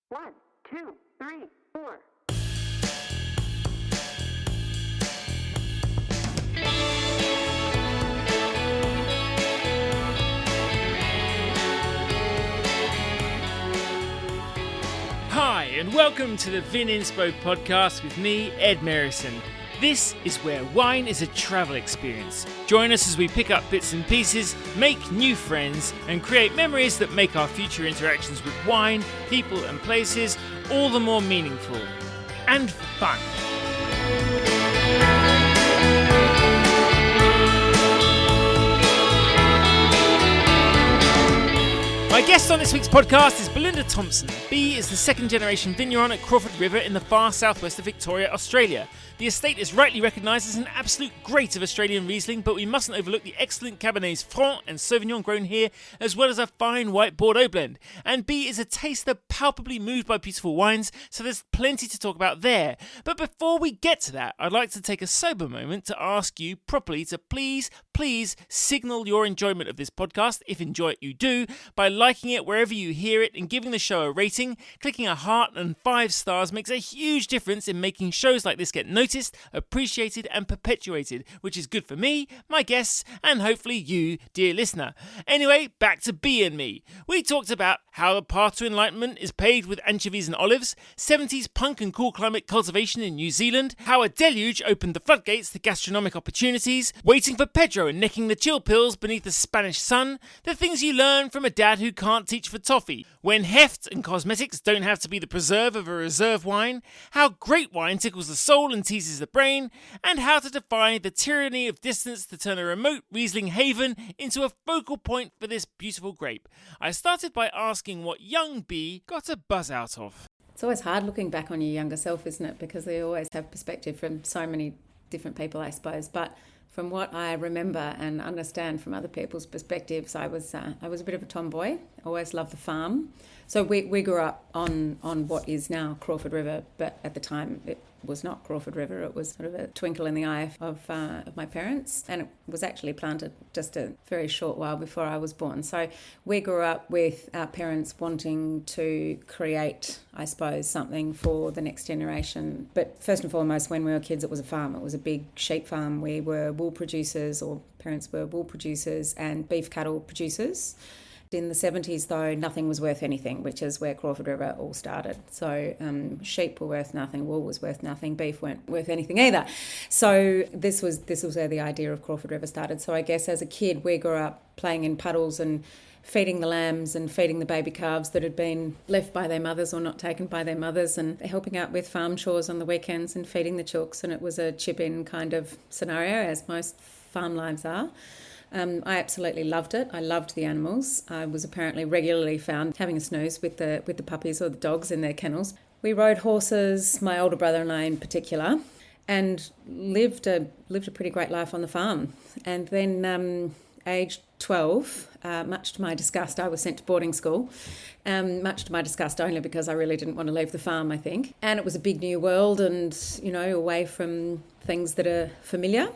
1, 2, 3, 4. Hi, and welcome to the Vininspo podcast with me, Ed Merrison. This is where wine is a travel experience. Join us as we pick up bits and pieces, make new friends, and create memories that make our future interactions with wine, people, and places all the more meaningful and fun. My guest on this week's podcast is Belinda Thomson. Bee is the second-generation vigneron at Crawford River in the far southwest of Victoria, Australia. The estate is rightly recognised as an absolute great of Australian Riesling, but we mustn't overlook the excellent Cabernet Franc and Sauvignon grown here, as well as a fine white Bordeaux blend. And Bee is a taster palpably moved by beautiful wines, so there's plenty to talk about there. But before we get to that, I'd like to take a sober moment to ask you properly to please signal your enjoyment of this podcast, if enjoy it you do, by liking it wherever you hear it and giving the show a rating. Clicking a heart and 5 stars makes a huge difference in making shows like this get noticed, appreciated and perpetuated, which is good for me, my guests, and hopefully you, dear listener. Anyway, back to Bee and me. We talked about how the path to enlightenment is paved with anchovies and olives, 70s punk and cool climate cultivation in New Zealand, how a deluge opened the floodgates to gastronomic opportunities, waiting for Pedro and necking the chill pills beneath the Spanish sun, the things you learn from a dad who can't teach for toffee, when heft and cosmetics don't have to be the preserve of a reserve wine, how great wine tickles the soul and teases the brain, and how to defy the tyranny of distance to turn a remote Riesling haven into a focal point for this beautiful grape. I started by asking what young Bee got a buzz out of. It's always hard looking back on your younger self, isn't it? Because they always have perspective from so many different people, I suppose. But from what I remember and understand from other people's perspectives, I was a bit of a tomboy. Always loved the farm. So we grew up on what is now Crawford River, but at the time it was not Crawford River. It was sort of a twinkle in the eye of my parents, and it was actually planted just a very short while before I was born. So we grew up with our parents wanting to create, I suppose, something for the next generation. But first and foremost, when we were kids, it was a farm. It was a big sheep farm. We were wool producers, or parents were wool producers and beef cattle producers. In the 70s, though, nothing was worth anything, which is where Crawford River all started. So sheep were worth nothing, wool was worth nothing, beef weren't worth anything either. So this was where the idea of Crawford River started. So I guess as a kid, we grew up playing in puddles and feeding the lambs and feeding the baby calves that had been left by their mothers or not taken by their mothers, and helping out with farm chores on the weekends and feeding the chooks. And it was a chip-in kind of scenario, as most farm lives are. I absolutely loved it. I loved the animals. I was apparently regularly found having a snooze with the puppies or the dogs in their kennels. We rode horses, my older brother and I in particular, and lived a pretty great life on the farm. And then aged 12, much to my disgust, I was sent to boarding school. Much to my disgust, only because I really didn't want to leave the farm, I think. And it was a big new world and, away from things that are familiar.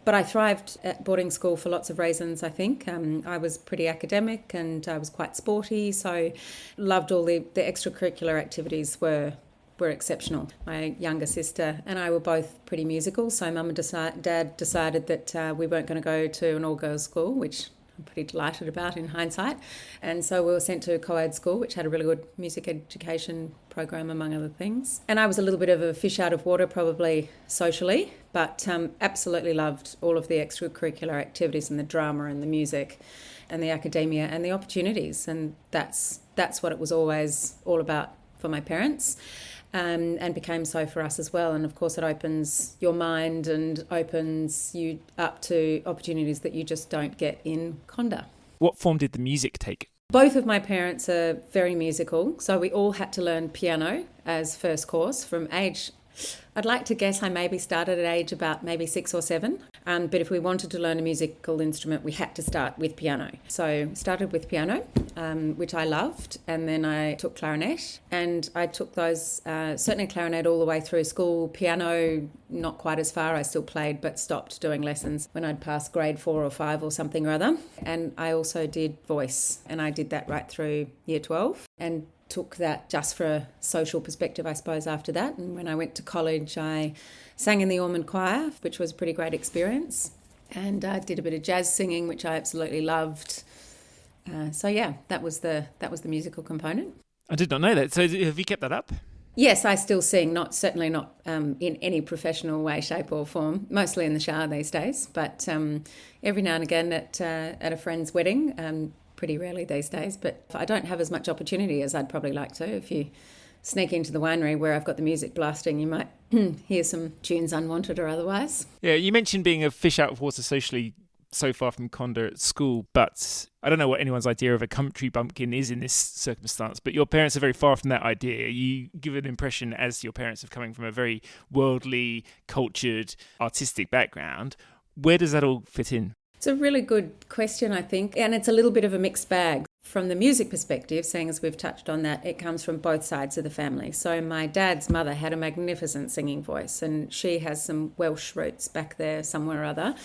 But I thrived at boarding school for lots of reasons, I think. I was pretty academic and I was quite sporty, so loved all the extracurricular activities were exceptional. My younger sister and I were both pretty musical, so Mum and Dad decided that we weren't going to go to an all-girls school, which I'm pretty delighted about in hindsight. And so we were sent to a co-ed school, which had a really good music education program, among other things. And I was a little bit of a fish out of water, probably socially, but absolutely loved all of the extracurricular activities and the drama and the music and the academia and the opportunities. And that's what it was always all about for my parents. And became so for us as well. And of course it opens your mind and opens you up to opportunities that you just don't get in Condah. What form did the music take? Both of my parents are very musical, so we all had to learn piano as first course from age, I'd like to guess I maybe started at age about maybe 6 or 7. But if we wanted to learn a musical instrument, we had to start with piano. So started with piano, which I loved, and then I took clarinet. And I took those, certainly clarinet all the way through school. Piano, not quite as far. I still played, but stopped doing lessons when I'd passed grade 4 or 5 or something or other. And I also did voice, and I did that right through year 12. And took that just for a social perspective, I suppose, after that. And when I went to college, I sang in the Ormond Choir, which was a pretty great experience. And I did a bit of jazz singing, which I absolutely loved. That was the musical component. I did not know that. So have you kept that up? Yes, I still sing, certainly not in any professional way, shape or form, mostly in the shower these days, but every now and again at a friend's wedding, pretty rarely these days, but I don't have as much opportunity as I'd probably like to. If you sneak into the winery where I've got the music blasting, you might hear some tunes unwanted or otherwise. Yeah, you mentioned being a fish out of water socially so far from Condah at school, but I don't know what anyone's idea of a country bumpkin is in this circumstance, but your parents are very far from that idea. You give an impression as your parents of coming from a very worldly, cultured, artistic background. Where does that all fit in? It's a really good question, I think, and it's a little bit of a mixed bag. From the music perspective, seeing as we've touched on that, it comes from both sides of the family. So my dad's mother had a magnificent singing voice, and she has some Welsh roots back there somewhere or other.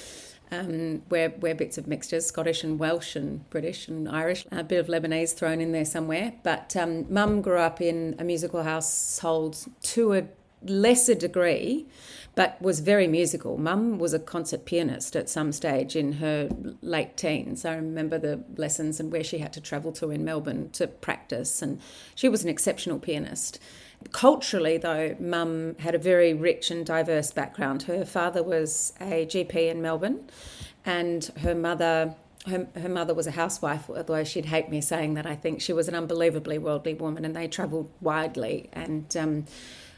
We're bits of mixtures, Scottish and Welsh and British and Irish, a bit of Lebanese thrown in there somewhere. But Mum grew up in a musical household to a lesser degree, but was very musical. Mum was a concert pianist at some stage in her late teens. I remember the lessons and where she had to travel to in Melbourne to practice, and she was an exceptional pianist. Culturally, though, Mum had a very rich and diverse background. Her father was a GP in Melbourne, and her mother was a housewife, although she'd hate me saying that. I think she was an unbelievably worldly woman, and they travelled widely and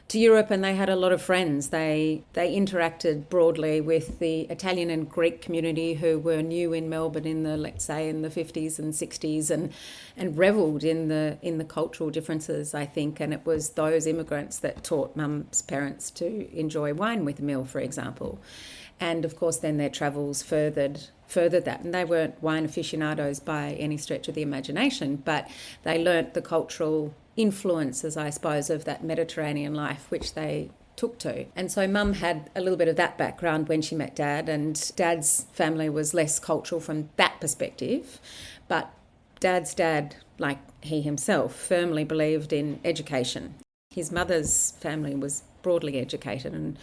to Europe, and they had a lot of friends. They interacted broadly with the Italian and Greek community who were new in Melbourne in the 50s and 60s, and revelled in the cultural differences, I think. And it was those immigrants that taught Mum's parents to enjoy wine with a meal, for example. And of course, then their travels furthered that. And they weren't wine aficionados by any stretch of the imagination, but they learnt the cultural influences, I suppose, of that Mediterranean life, which they took to. And so Mum had a little bit of that background when she met Dad, and Dad's family was less cultural from that perspective. But Dad's dad, like he himself, firmly believed in education. His mother's family was broadly educated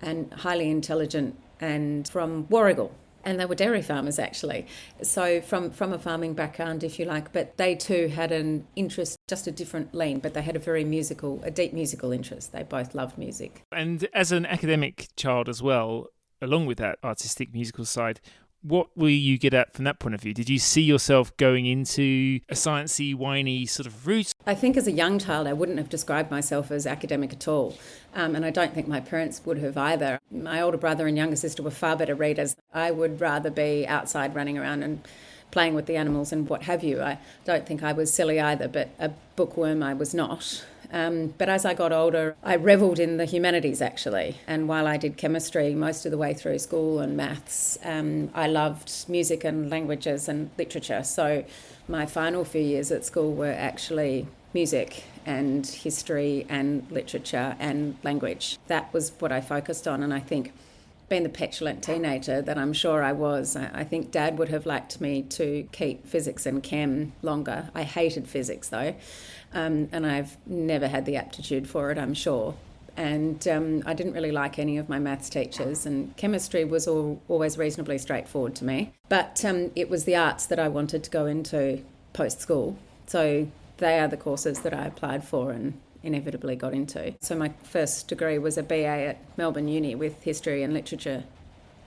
and highly intelligent, and from Warrigal. And they were dairy farmers, actually. So from a farming background, if you like, but they too had an interest, just a different lean, but they had a deep musical interest. They both loved music. And as an academic child as well, along with that artistic musical side, what will you get at from that point of view? Did you see yourself going into a sciencey, winey sort of route? I think as a young child, I wouldn't have described myself as academic at all. And I don't think my parents would have either. My older brother and younger sister were far better readers. I would rather be outside running around and playing with the animals and what have you. I don't think I was silly either, but a bookworm I was not. But as I got older, I revelled in the humanities, actually. And while I did chemistry most of the way through school and maths, I loved music and languages and literature. So my final few years at school were actually music and history and literature and language. That was what I focused on. And I think being the petulant teenager that I'm sure I was, I think Dad would have liked me to keep physics and chem longer. I hated physics, though. And I've never had the aptitude for it, I'm sure. And I didn't really like any of my maths teachers, and chemistry was always reasonably straightforward to me. But it was the arts that I wanted to go into post-school. So they are the courses that I applied for and inevitably got into. So my first degree was a BA at Melbourne Uni with history and literature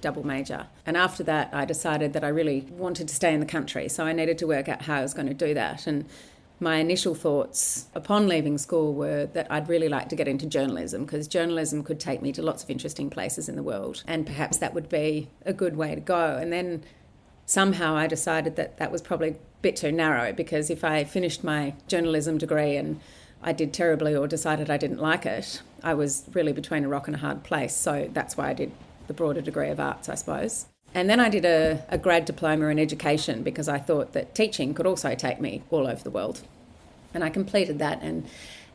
double major. And after that, I decided that I really wanted to stay in the country. So I needed to work out how I was going to do that. And my initial thoughts upon leaving school were that I'd really like to get into journalism, because journalism could take me to lots of interesting places in the world, and perhaps that would be a good way to go. And then somehow I decided that that was probably a bit too narrow, because if I finished my journalism degree and I did terribly or decided I didn't like it, I was really between a rock and a hard place. So that's why I did the broader degree of arts, I suppose. And then I did a grad diploma in education, because I thought that teaching could also take me all over the world. And I completed that, and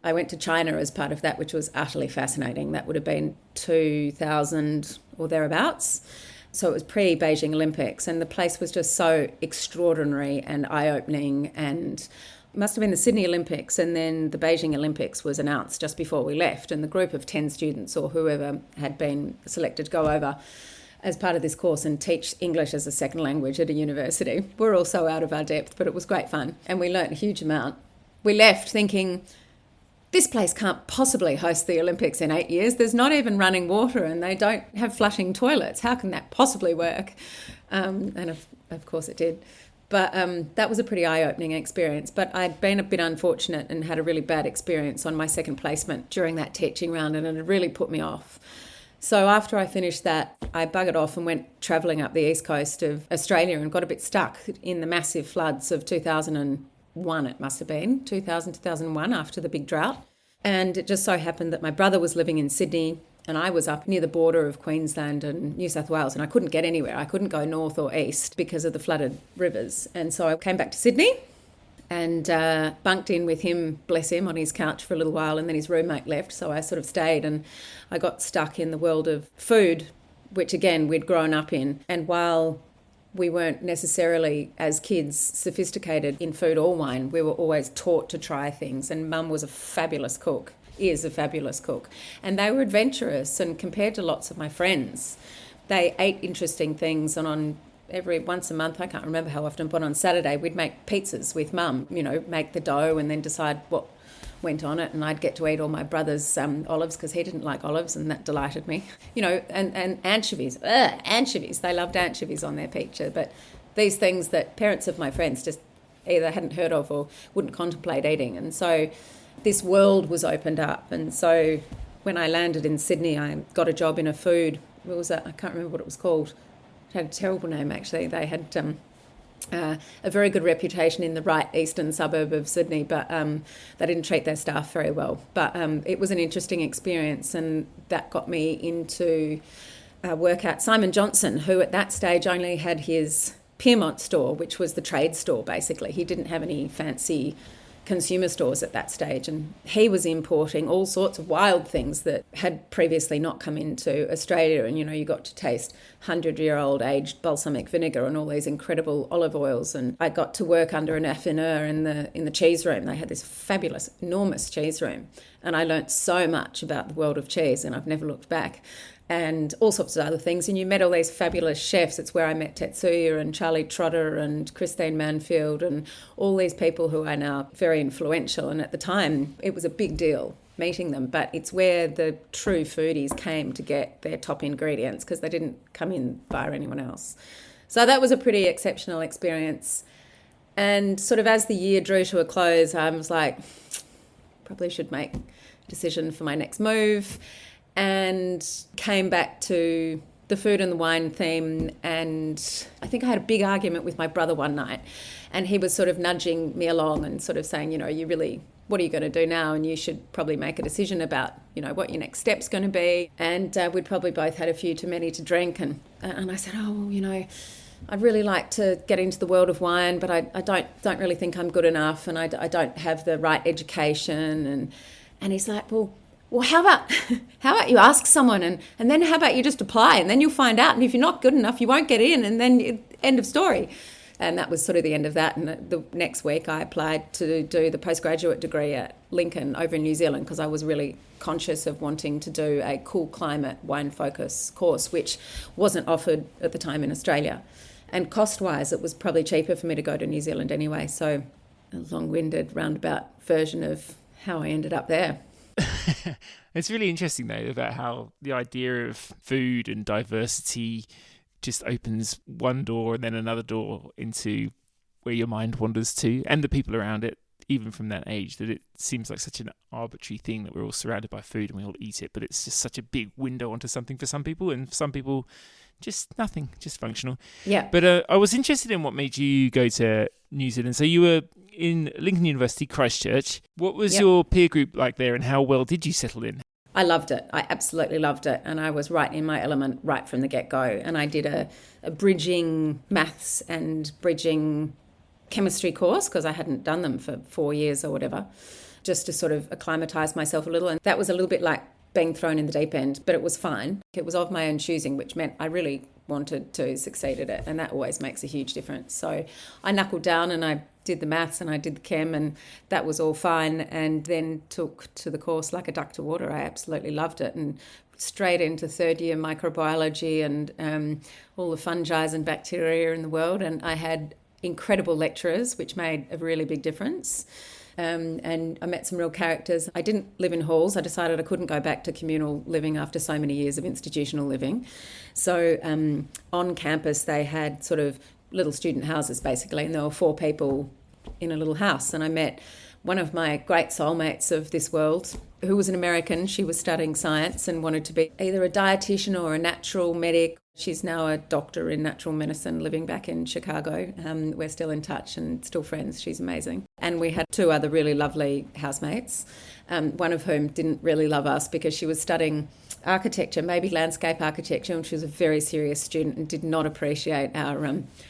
I went to China as part of that, which was utterly fascinating. That would have been 2000 or thereabouts. So it was pre-Beijing Olympics, and the place was just so extraordinary and eye-opening, and must have been the Sydney Olympics, and then the Beijing Olympics was announced just before we left, and the group of 10 students or whoever had been selected to go over as part of this course and teach English as a second language at a university. We're all so out of our depth, but it was great fun, and we learnt a huge amount. We left thinking, this place can't possibly host the Olympics in 8 years. There's not even running water, and they don't have flushing toilets. How can that possibly work? And of course it did. But that was a pretty eye-opening experience. But I'd been a bit unfortunate and had a really bad experience on my second placement during that teaching round, and it had really put me off. So after I finished that, I buggered off and went travelling up the east coast of Australia and got a bit stuck in the massive floods of 2001, it must have been, 2001, after the big drought. And it just so happened that my brother was living in Sydney and I was up near the border of Queensland and New South Wales, and I couldn't get anywhere. I couldn't go north or east because of the flooded rivers. And so I came back to Sydney and bunked in with him, bless him, on his couch for a little while, and then his roommate left, so I sort of stayed, and I got stuck in the world of food, which again we'd grown up in. And while we weren't necessarily, as kids, sophisticated in food or wine, we were always taught to try things, and Mum was a fabulous cook, is a fabulous cook, and they were adventurous, and compared to lots of my friends, they ate interesting things, and every once a month, I can't remember how often, but on Saturday we'd make pizzas with Mum, make the dough and then decide what went on it, and I'd get to eat all my brother's olives because he didn't like olives, and that delighted me. And anchovies. Anchovies. They loved anchovies on their pizza, but these things that parents of my friends just either hadn't heard of or wouldn't contemplate eating. And so this world was opened up. And so when I landed in Sydney, I got a job in a food. I can't remember what it was called. It had a terrible name, actually. They had a very good reputation in the right eastern suburb of Sydney, but they didn't treat their staff very well. But it was an interesting experience, and that got me into work at Simon Johnson, who at that stage only had his Pyrmont store, which was the trade store, basically. He didn't have any fancy consumer stores at that stage, and he was importing all sorts of wild things that had previously not come into Australia. And you got to taste 100-year-old aged balsamic vinegar and all these incredible olive oils. And I got to work under an affineur in the cheese room. They had this fabulous, enormous cheese room, and I learnt so much about the world of cheese, and I've never looked back. And all sorts of other things. And you met all these fabulous chefs. It's where I met Tetsuya and Charlie Trotter and Christine Manfield and all these people who are now very influential. And at the time, it was a big deal meeting them. But it's where the true foodies came to get their top ingredients, because they didn't come in via anyone else. So that was a pretty exceptional experience. And sort of as the year drew to a close, I was like, probably should make a decision for my next move. And came back to the food and the wine theme, and I think I had a big argument with my brother one night, and he was sort of nudging me along and sort of saying, what are you going to do now, and you should probably make a decision about, what your next step's going to be. And we'd probably both had a few too many to drink, and I said, I'd really like to get into the world of wine, but I don't really think I'm good enough, and I don't have the right education. And he's like, well, how about you ask someone, and then how about you just apply, and then you'll find out, and if you're not good enough, you won't get in, and then end of story. And that was sort of the end of that. And the next week I applied to do the postgraduate degree at Lincoln over in New Zealand, because I was really conscious of wanting to do a cool climate wine focus course, which wasn't offered at the time in Australia. And cost-wise, it was probably cheaper for me to go to New Zealand anyway. So a long-winded roundabout version of how I ended up there. It's really interesting, though, about how the idea of food and diversity just opens one door and then another door into where your mind wanders to, and the people around it, even from that age, that it seems like such an arbitrary thing that we're all surrounded by food and we all eat it, but it's just such a big window onto something for some people, and for some people, just nothing, just functional. Yeah. But I was interested in what made you go to New Zealand. So you were in Lincoln University, Christchurch. What was your peer group like there, and how well did you settle in? I loved it. I absolutely loved it. And I was right in my element right from the get-go. And I did a bridging maths and bridging chemistry course, because I hadn't done them for 4 years or whatever, just to sort of acclimatise myself a little. And that was a little bit like being thrown in the deep end, but it was fine. It was of my own choosing, which meant I really wanted to succeed at it. And that always makes a huge difference. So I knuckled down and I did the maths and I did the chem, and that was all fine, and then took to the course like a duck to water. I absolutely loved it, and straight into third year microbiology and all the fungi and bacteria in the world. And I had incredible lecturers, which made a really big difference. And I met some real characters. I didn't live in halls. I decided I couldn't go back to communal living after so many years of institutional living. So on campus, they had sort of little student houses, basically, and there were 4 people in a little house. And I met one of my great soulmates of this world, who was an American. She was studying science and wanted to be either a dietitian or a natural medic. She's now a doctor in natural medicine living back in Chicago. We're still in touch and still friends. She's amazing. And we had 2 other really lovely housemates, one of whom didn't really love us because she was studying architecture, maybe landscape architecture, and she was a very serious student and did not appreciate our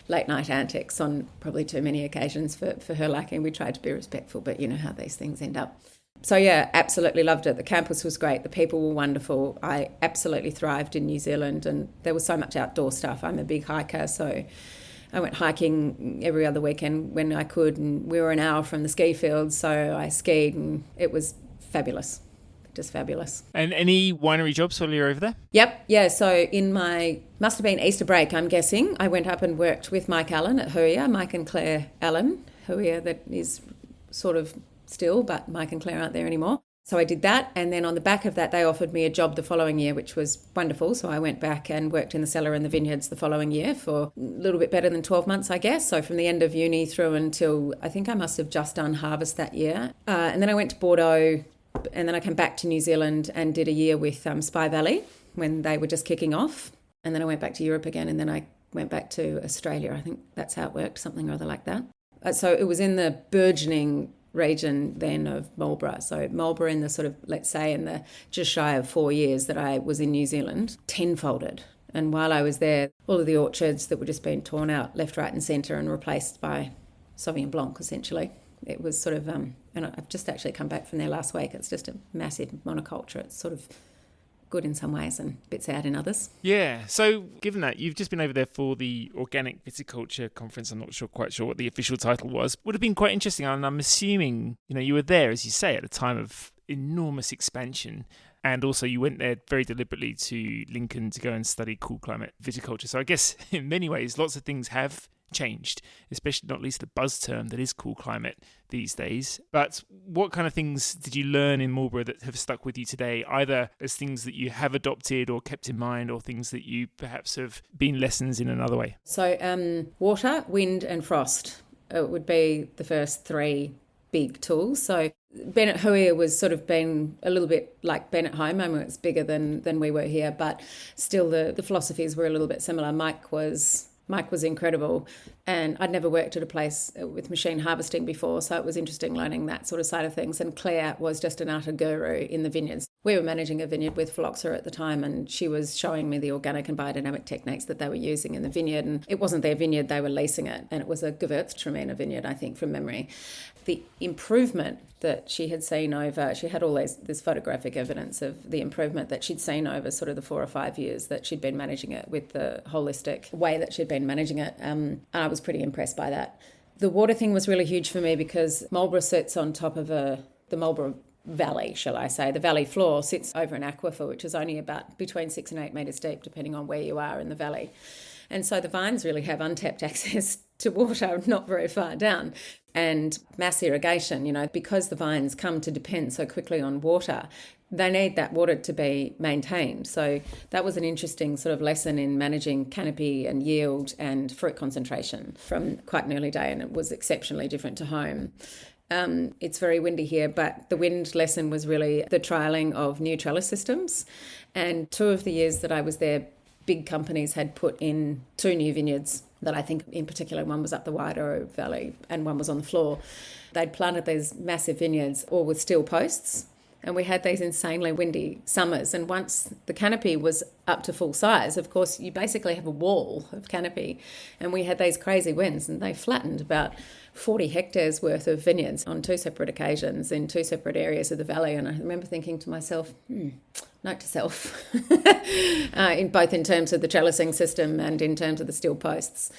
late night antics on probably too many occasions for her liking. We tried to be respectful, but you know how these things end up. So yeah, absolutely loved it. The campus was great. The people were wonderful. I absolutely thrived in New Zealand, and there was so much outdoor stuff. I'm a big hiker, so I went hiking every other weekend when I could, and we were an hour from the ski field, so I skied, and it was fabulous. Just fabulous. And any winery jobs while you're over there? Yep. Yeah. So in must have been Easter break, I'm guessing, I went up and worked with Mike Allen at Huia, Mike and Claire Allen, Huia that is sort of still, but Mike and Claire aren't there anymore. So I did that. And then on the back of that, they offered me a job the following year, which was wonderful. So I went back and worked in the cellar and the vineyards the following year for a little bit better than 12 months, I guess. So from the end of uni through until I think I must have just done harvest that year. And then I went to Bordeaux, and then I came back to New Zealand and did a year with Spy Valley when they were just kicking off. And then I went back to Europe again, and then I went back to Australia. I think that's how it worked, something or other like that. So it was in the burgeoning region then of Marlborough. So Marlborough in the sort of, let's say, in the just shy of 4 years that I was in New Zealand, tenfolded. And while I was there, all of the orchards that were just being torn out left, right and centre and replaced by Sauvignon Blanc, essentially. It was sort of, and I've just actually come back from there last week. It's just a massive monoculture. It's sort of good in some ways and a bit sad in others. Yeah. So given that you've just been over there for the Organic Viticulture Conference, I'm not quite sure what the official title was, would have been quite interesting. And I'm assuming, you were there, as you say, at a time of enormous expansion. And also you went there very deliberately to Lincoln to go and study cool climate viticulture. So I guess in many ways, lots of things have changed, especially not least the buzz term that is cool climate these days. But what kind of things did you learn in Marlborough that have stuck with you today, either as things that you have adopted or kept in mind, or things that you perhaps have been lessons in another way? So water, wind and frost would be the first 3 big tools. So Bennett Huia was sort of been a little bit like Bennett Home. I mean, it's bigger than we were here, but still the philosophies were a little bit similar. Mike was incredible, and I'd never worked at a place with machine harvesting before, so it was interesting learning that sort of side of things. And Claire was just an utter guru in the vineyards. We were managing a vineyard with phylloxera at the time, and she was showing me the organic and biodynamic techniques that they were using in the vineyard. And it wasn't their vineyard, they were leasing it, and it was a Gewürztraminer vineyard, I think, from memory. The improvement that she had seen over, she had all this photographic evidence of the improvement that she'd seen over sort of the 4 or 5 years that she'd been managing it, with the holistic way that she'd been managing it. And I was pretty impressed by that. The water thing was really huge for me because Marlborough sits on top of the Marlborough Valley, shall I say. The valley floor sits over an aquifer, which is only about between 6 and 8 metres deep, depending on where you are in the valley. And so the vines really have untapped access to water not very far down. And mass irrigation, because the vines come to depend so quickly on water, they need that water to be maintained. So that was an interesting sort of lesson in managing canopy and yield and fruit concentration from quite an early day, and it was exceptionally different to home. It's very windy here, but the wind lesson was really the trialling of new trellis systems. And 2 of the years that I was there, big companies had put in 2 new vineyards that I think in particular, one was up the Wairoa Valley and one was on the floor. They'd planted these massive vineyards all with steel posts, and we had these insanely windy summers. And once the canopy was up to full size, of course, you basically have a wall of canopy. And we had these crazy winds, and they flattened about 40 hectares worth of vineyards on 2 separate occasions in 2 separate areas of the valley. And I remember thinking to myself, note to self, in both in terms of the trellising system and in terms of the steel posts.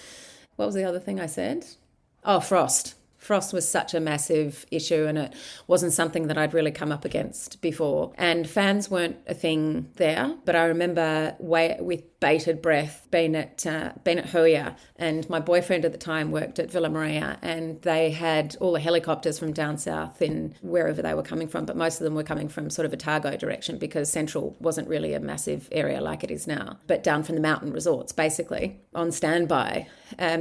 What was the other thing I said? Oh, frost. Frost was such a massive issue, and it wasn't something that I'd really come up against before. And fans weren't a thing there, but I remember with bated breath being at Hoya, and my boyfriend at the time worked at Villa Maria, and they had all the helicopters from down south in wherever they were coming from, but most of them were coming from sort of Otago direction because Central wasn't really a massive area like it is now, but down from the mountain resorts basically on standby,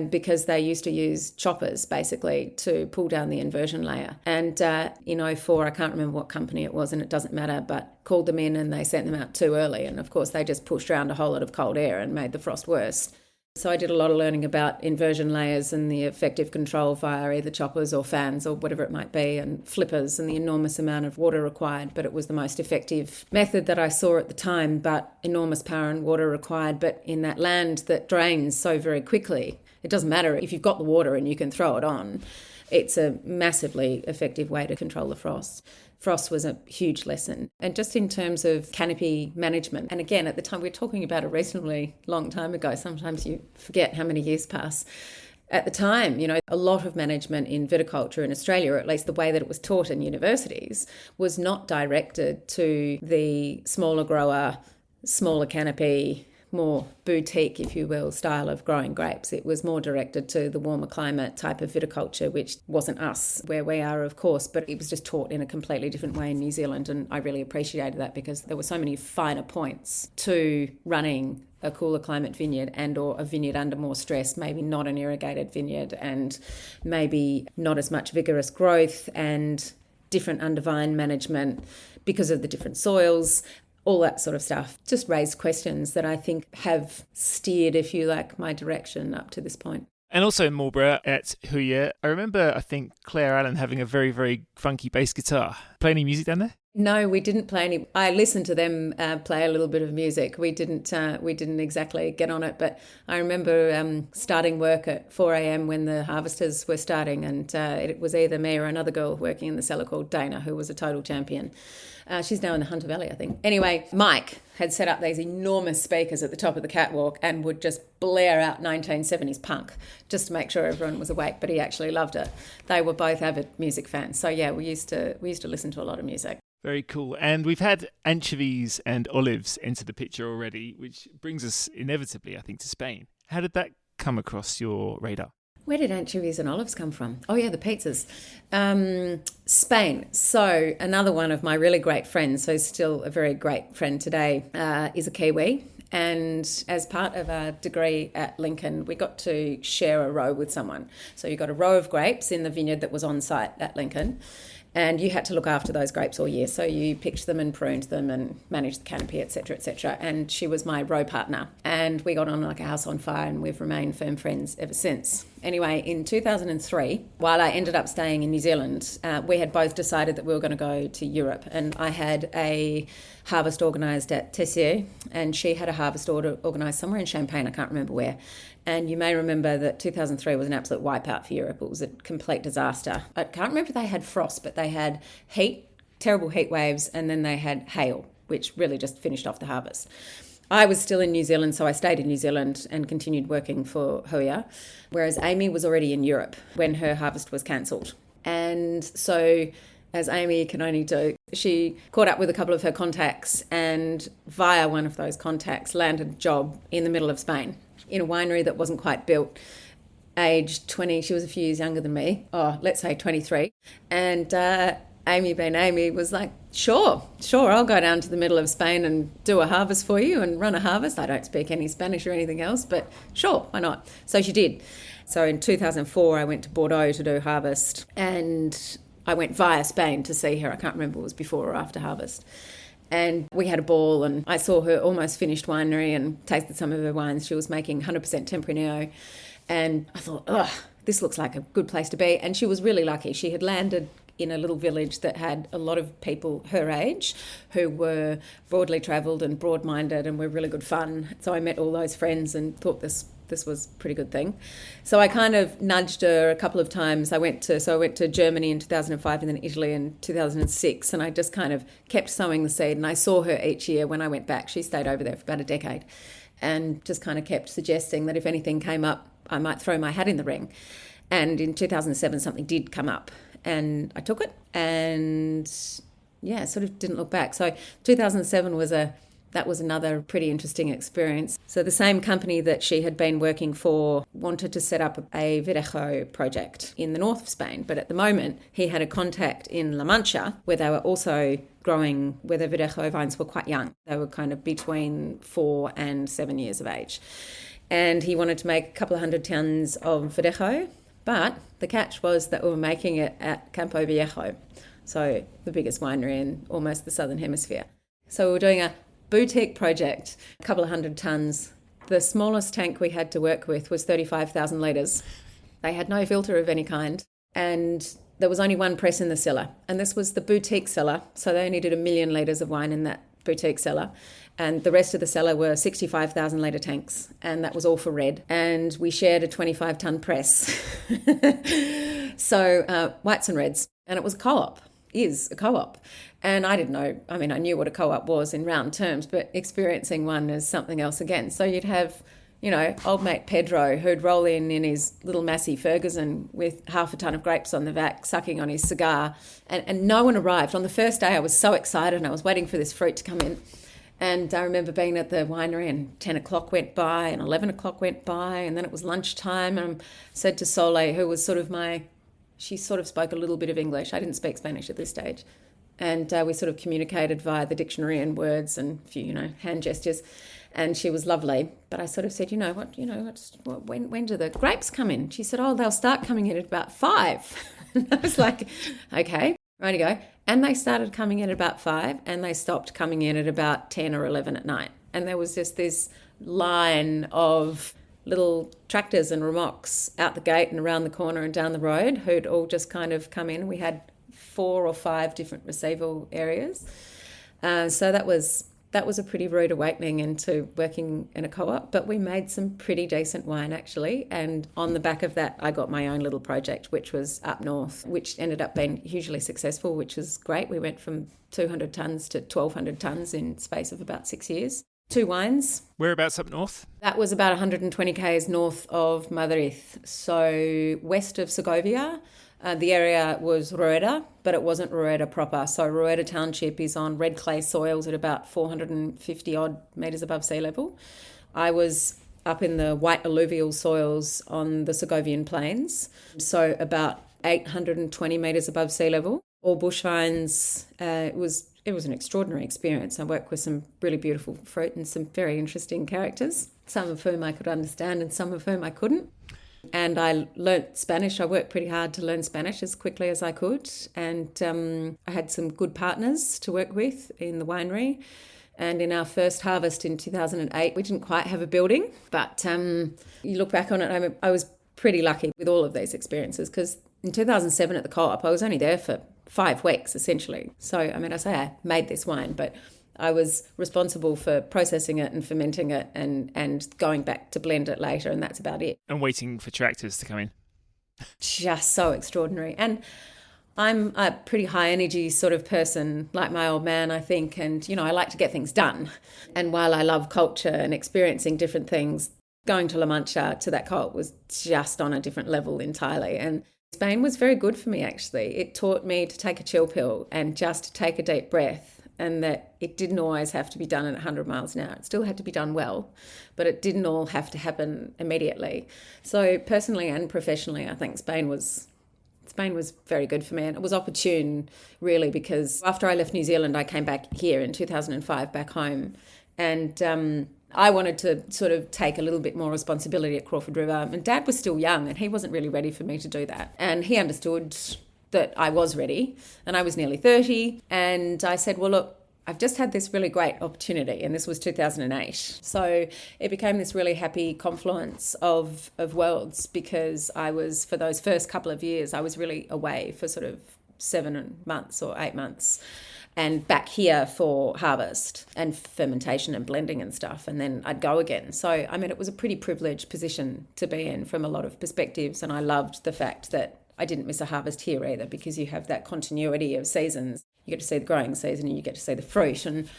because they used to use choppers basically to pull down the inversion layer. And in '04, I can't remember what company it was, and it doesn't matter, but called them in and they sent them out too early, and of course they just pushed around a whole lot of cold air and made the frost worse. So I did a lot of learning about inversion layers and the effective control via either choppers or fans or whatever it might be, and flippers, and the enormous amount of water required. But it was the most effective method that I saw at the time, but enormous power and water required. But in that land that drains so very quickly, it doesn't matter if you've got the water and you can throw it on. It's a massively effective way to control the frost. Frost was a huge lesson. And just in terms of canopy management, and again, at the time, we're talking about a reasonably long time ago. Sometimes you forget how many years pass. At the time, a lot of management in viticulture in Australia, or at least the way that it was taught in universities, was not directed to the smaller grower, smaller canopy, more boutique, if you will, style of growing grapes. It was more directed to the warmer climate type of viticulture, which wasn't us where we are, of course, but it was just taught in a completely different way in New Zealand. And I really appreciated that because there were so many finer points to running a cooler climate vineyard and or a vineyard under more stress, maybe not an irrigated vineyard, and maybe not as much vigorous growth and different undervine management because of the different soils. All that sort of stuff just raised questions that I think have steered, if you like, my direction up to this point. And also in Marlborough at Hoya, I remember, I think, Claire Allen having a very, very funky bass guitar. Play any music down there? No, we didn't play any. I listened to them play a little bit of music. We didn't exactly get on it, but I remember starting work at 4 a.m. when the harvesters were starting, and it was either me or another girl working in the cellar called Dana, who was a total champion. She's now in the Hunter Valley, I think. Anyway, Mike had set up these enormous speakers at the top of the catwalk and would just blare out 1970s punk just to make sure everyone was awake, but he actually loved it. They were both avid music fans. So yeah, we used to listen to a lot of music. Very cool. And we've had anchovies and olives enter the picture already, which brings us inevitably, I think, to Spain. How did that come across your radar? Where did anchovies and olives come from? Oh, yeah, the pizzas. Spain. So another one of my really great friends, who's still a very great friend today, is a Kiwi. And as part of our degree at Lincoln, we got to share a row with someone. So you got a row of grapes in the vineyard that was on site at Lincoln. And you had to look after those grapes all year. So you picked them and pruned them and managed the canopy, et cetera, et cetera. And she was my row partner. And we got on like a house on fire, and we've remained firm friends ever since. Anyway, in 2003, while I ended up staying in New Zealand, we had both decided that we were going to go to Europe. And I had a harvest organised at Tessier, and she had a harvest organised somewhere in Champagne, I can't remember where. And you may remember that 2003 was an absolute wipeout for Europe. It was a complete disaster. I can't remember if they had frost, but they had heat, terrible heat waves, and then they had hail, which really just finished off the harvest. I was still in New Zealand, so I stayed in New Zealand and continued working for Hoya, whereas Amy was already in Europe when her harvest was cancelled. And so, as Amy can only do, she caught up with a couple of her contacts and via one of those contacts landed a job in the middle of Spain in a winery that wasn't quite built, aged 20. She was a few years younger than me. Oh, let's say 23. And Amy, being Amy, was like, sure, I'll go down to the middle of Spain and do a harvest for you and run a harvest. I don't speak any Spanish or anything else, but sure, why not? So she did. So in 2004, I went to Bordeaux to do harvest, and I went via Spain to see her. I can't remember if it was before or after harvest. And we had a ball, and I saw her almost finished winery and tasted some of her wines. She was making 100% Tempranillo. And I thought, this looks like a good place to be. And she was really lucky. She had landed in a little village that had a lot of people her age who were broadly travelled and broad-minded and were really good fun. So I met all those friends and thought this was a pretty good thing. So I kind of nudged her a couple of times. I went to Germany in 2005 and then Italy in 2006, and I just kind of kept sowing the seed. And I saw her each year when I went back. She stayed over there for about a decade and just kind of kept suggesting that if anything came up, I might throw my hat in the ring. And in 2007, something did come up and I took it and sort of didn't look back. So 2007 that was another pretty interesting experience. So the same company that she had been working for wanted to set up a Verdejo project in the north of Spain. But at the moment, he had a contact in La Mancha where they were also growing, where the Verdejo vines were quite young. They were kind of between 4 and 7 years of age. And he wanted to make a couple of 100 tons of Verdejo. But the catch was that we were making it at Campo Viejo, so the biggest winery in almost the southern hemisphere. So we were doing a boutique project, a couple of 100 tons. The smallest tank we had to work with was 35,000 litres. They had no filter of any kind, and there was only one press in the cellar, and this was the boutique cellar, so they only did 1 million litres of wine in that boutique cellar, and the rest of the cellar were 65,000 litre tanks, and that was all for red, and we shared a 25-tonne press. So whites and reds, and it was is a co-op. And I didn't know, I knew what a co-op was in round terms, but experiencing one is something else again. So you'd have, old mate Pedro who'd roll in his little Massey Ferguson with half a tonne of grapes on the vac, sucking on his cigar, and no one arrived. On the first day I was so excited and I was waiting for this fruit to come in. And I remember being at the winery and 10 o'clock went by and 11 o'clock went by, and then it was lunchtime, and I said to Sole, who was sort of she sort of spoke a little bit of English. I didn't speak Spanish at this stage. And we sort of communicated via the dictionary and words and a few, hand gestures. And she was lovely. But I sort of said, when do the grapes come in? She said, they'll start coming in at about 5. And I was like, okay, righty go. And they started coming in at about 5 and they stopped coming in at about 10 or 11 at night. And there was just this line of little tractors and remorques out the gate and around the corner and down the road who'd all just kind of come in. We had 4 or 5 different receival areas. So that was a pretty rude awakening into working in a co-op, but we made some pretty decent wine actually. And on the back of that, I got my own little project, which was up north, which ended up being hugely successful, which was great. We went from 200 tonnes to 1,200 tonnes in space of about 6 years. 2 wines. Whereabouts up north? That was about 120 k's north of Madrid. So west of Segovia. The area was Rueda, but it wasn't Rueda proper. So Rueda Township is on red clay soils at about 450 odd metres above sea level. I was up in the white alluvial soils on the Segovian plains, so about 820 metres above sea level. All bush vines. It was an extraordinary experience. I worked with some really beautiful fruit and some very interesting characters, some of whom I could understand and some of whom I couldn't. And I learnt Spanish. I worked pretty hard to learn Spanish as quickly as I could. And I had some good partners to work with in the winery. And in our first harvest in 2008, we didn't quite have a building. But you look back on it, I was pretty lucky with all of these experiences, because in 2007 at the co-op, I was only there for 5 weeks, essentially. So, I say I made this wine, but I was responsible for processing it and fermenting it and going back to blend it later, and that's about it. And waiting for tractors to come in. Just so extraordinary. And I'm a pretty high energy sort of person, like my old man, I think, and, I like to get things done. And while I love culture and experiencing different things, going to La Mancha to that co-op was just on a different level entirely. And Spain was very good for me, actually. It taught me to take a chill pill and just take a deep breath, and that it didn't always have to be done at 100 miles an hour. It still had to be done well, but it didn't all have to happen immediately. So personally and professionally, I think Spain was very good for me. And it was opportune, really, because after I left New Zealand, I came back here in 2005, back home, and I wanted to sort of take a little bit more responsibility at Crawford River. And Dad was still young and he wasn't really ready for me to do that. And he understood that I was ready, and I was nearly 30. And I said, well, look, I've just had this really great opportunity, and this was 2008. So it became this really happy confluence of worlds, because I was, for those first couple of years, I was really away for sort of 7 months or 8 months, and back here for harvest and fermentation and blending and stuff, and then I'd go again. So, it was a pretty privileged position to be in from a lot of perspectives, and I loved the fact that I didn't miss a harvest here either, because you have that continuity of seasons. You get to see the growing season and you get to see the fruit. And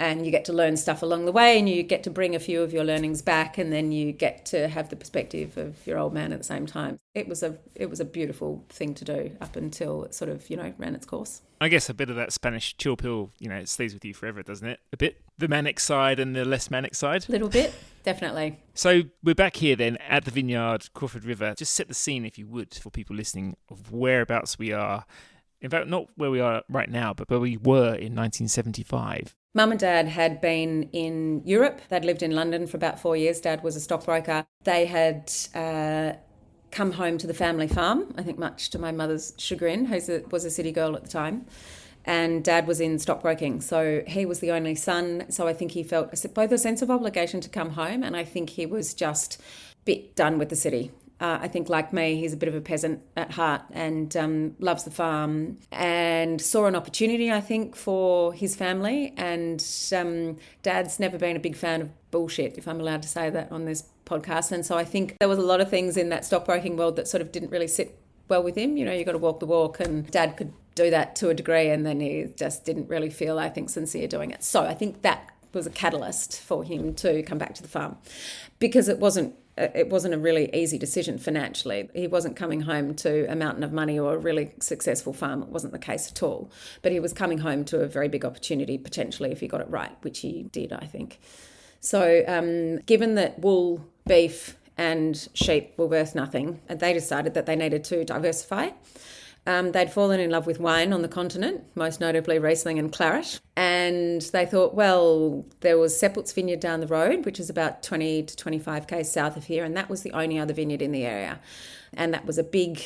and you get to learn stuff along the way, and you get to bring a few of your learnings back, and then you get to have the perspective of your old man at the same time. It was a beautiful thing to do up until it sort of, ran its course. I guess a bit of that Spanish chill pill, it stays with you forever, doesn't it? A bit. The manic side and the less manic side. A little bit, definitely. So we're back here then at the vineyard, Crawford River. Just set the scene, if you would, for people listening, of whereabouts we are. In fact, not where we are right now, but where we were in 1975. Mum and Dad had been in Europe. They'd lived in London for about 4 years. Dad was a stockbroker. They had come home to the family farm, I think much to my mother's chagrin, who was a city girl at the time. And Dad was in stockbroking. So he was the only son. So I think he felt both a sense of obligation to come home, and I think he was just a bit done with the city. I think, like me, he's a bit of a peasant at heart and loves the farm, and saw an opportunity, I think, for his family. And Dad's never been a big fan of bullshit, if I'm allowed to say that on this podcast. And so I think there was a lot of things in that stockbroking world that sort of didn't really sit well with him. You got to walk the walk, and Dad could do that to a degree, and then he just didn't really feel, I think, sincere doing it. So I think that was a catalyst for him to come back to the farm, because it wasn't a really easy decision financially. He wasn't coming home to a mountain of money or a really successful farm. It wasn't the case at all. But he was coming home to a very big opportunity, potentially, if he got it right, which he did, I think. So given that wool, beef and sheep were worth nothing, they decided that they needed to diversify. They'd fallen in love with wine on the continent, most notably Riesling and Claret. And they thought, well, there was Seppelt's vineyard down the road, which is about 20 to 25 k's south of here. And that was the only other vineyard in the area. And that was a big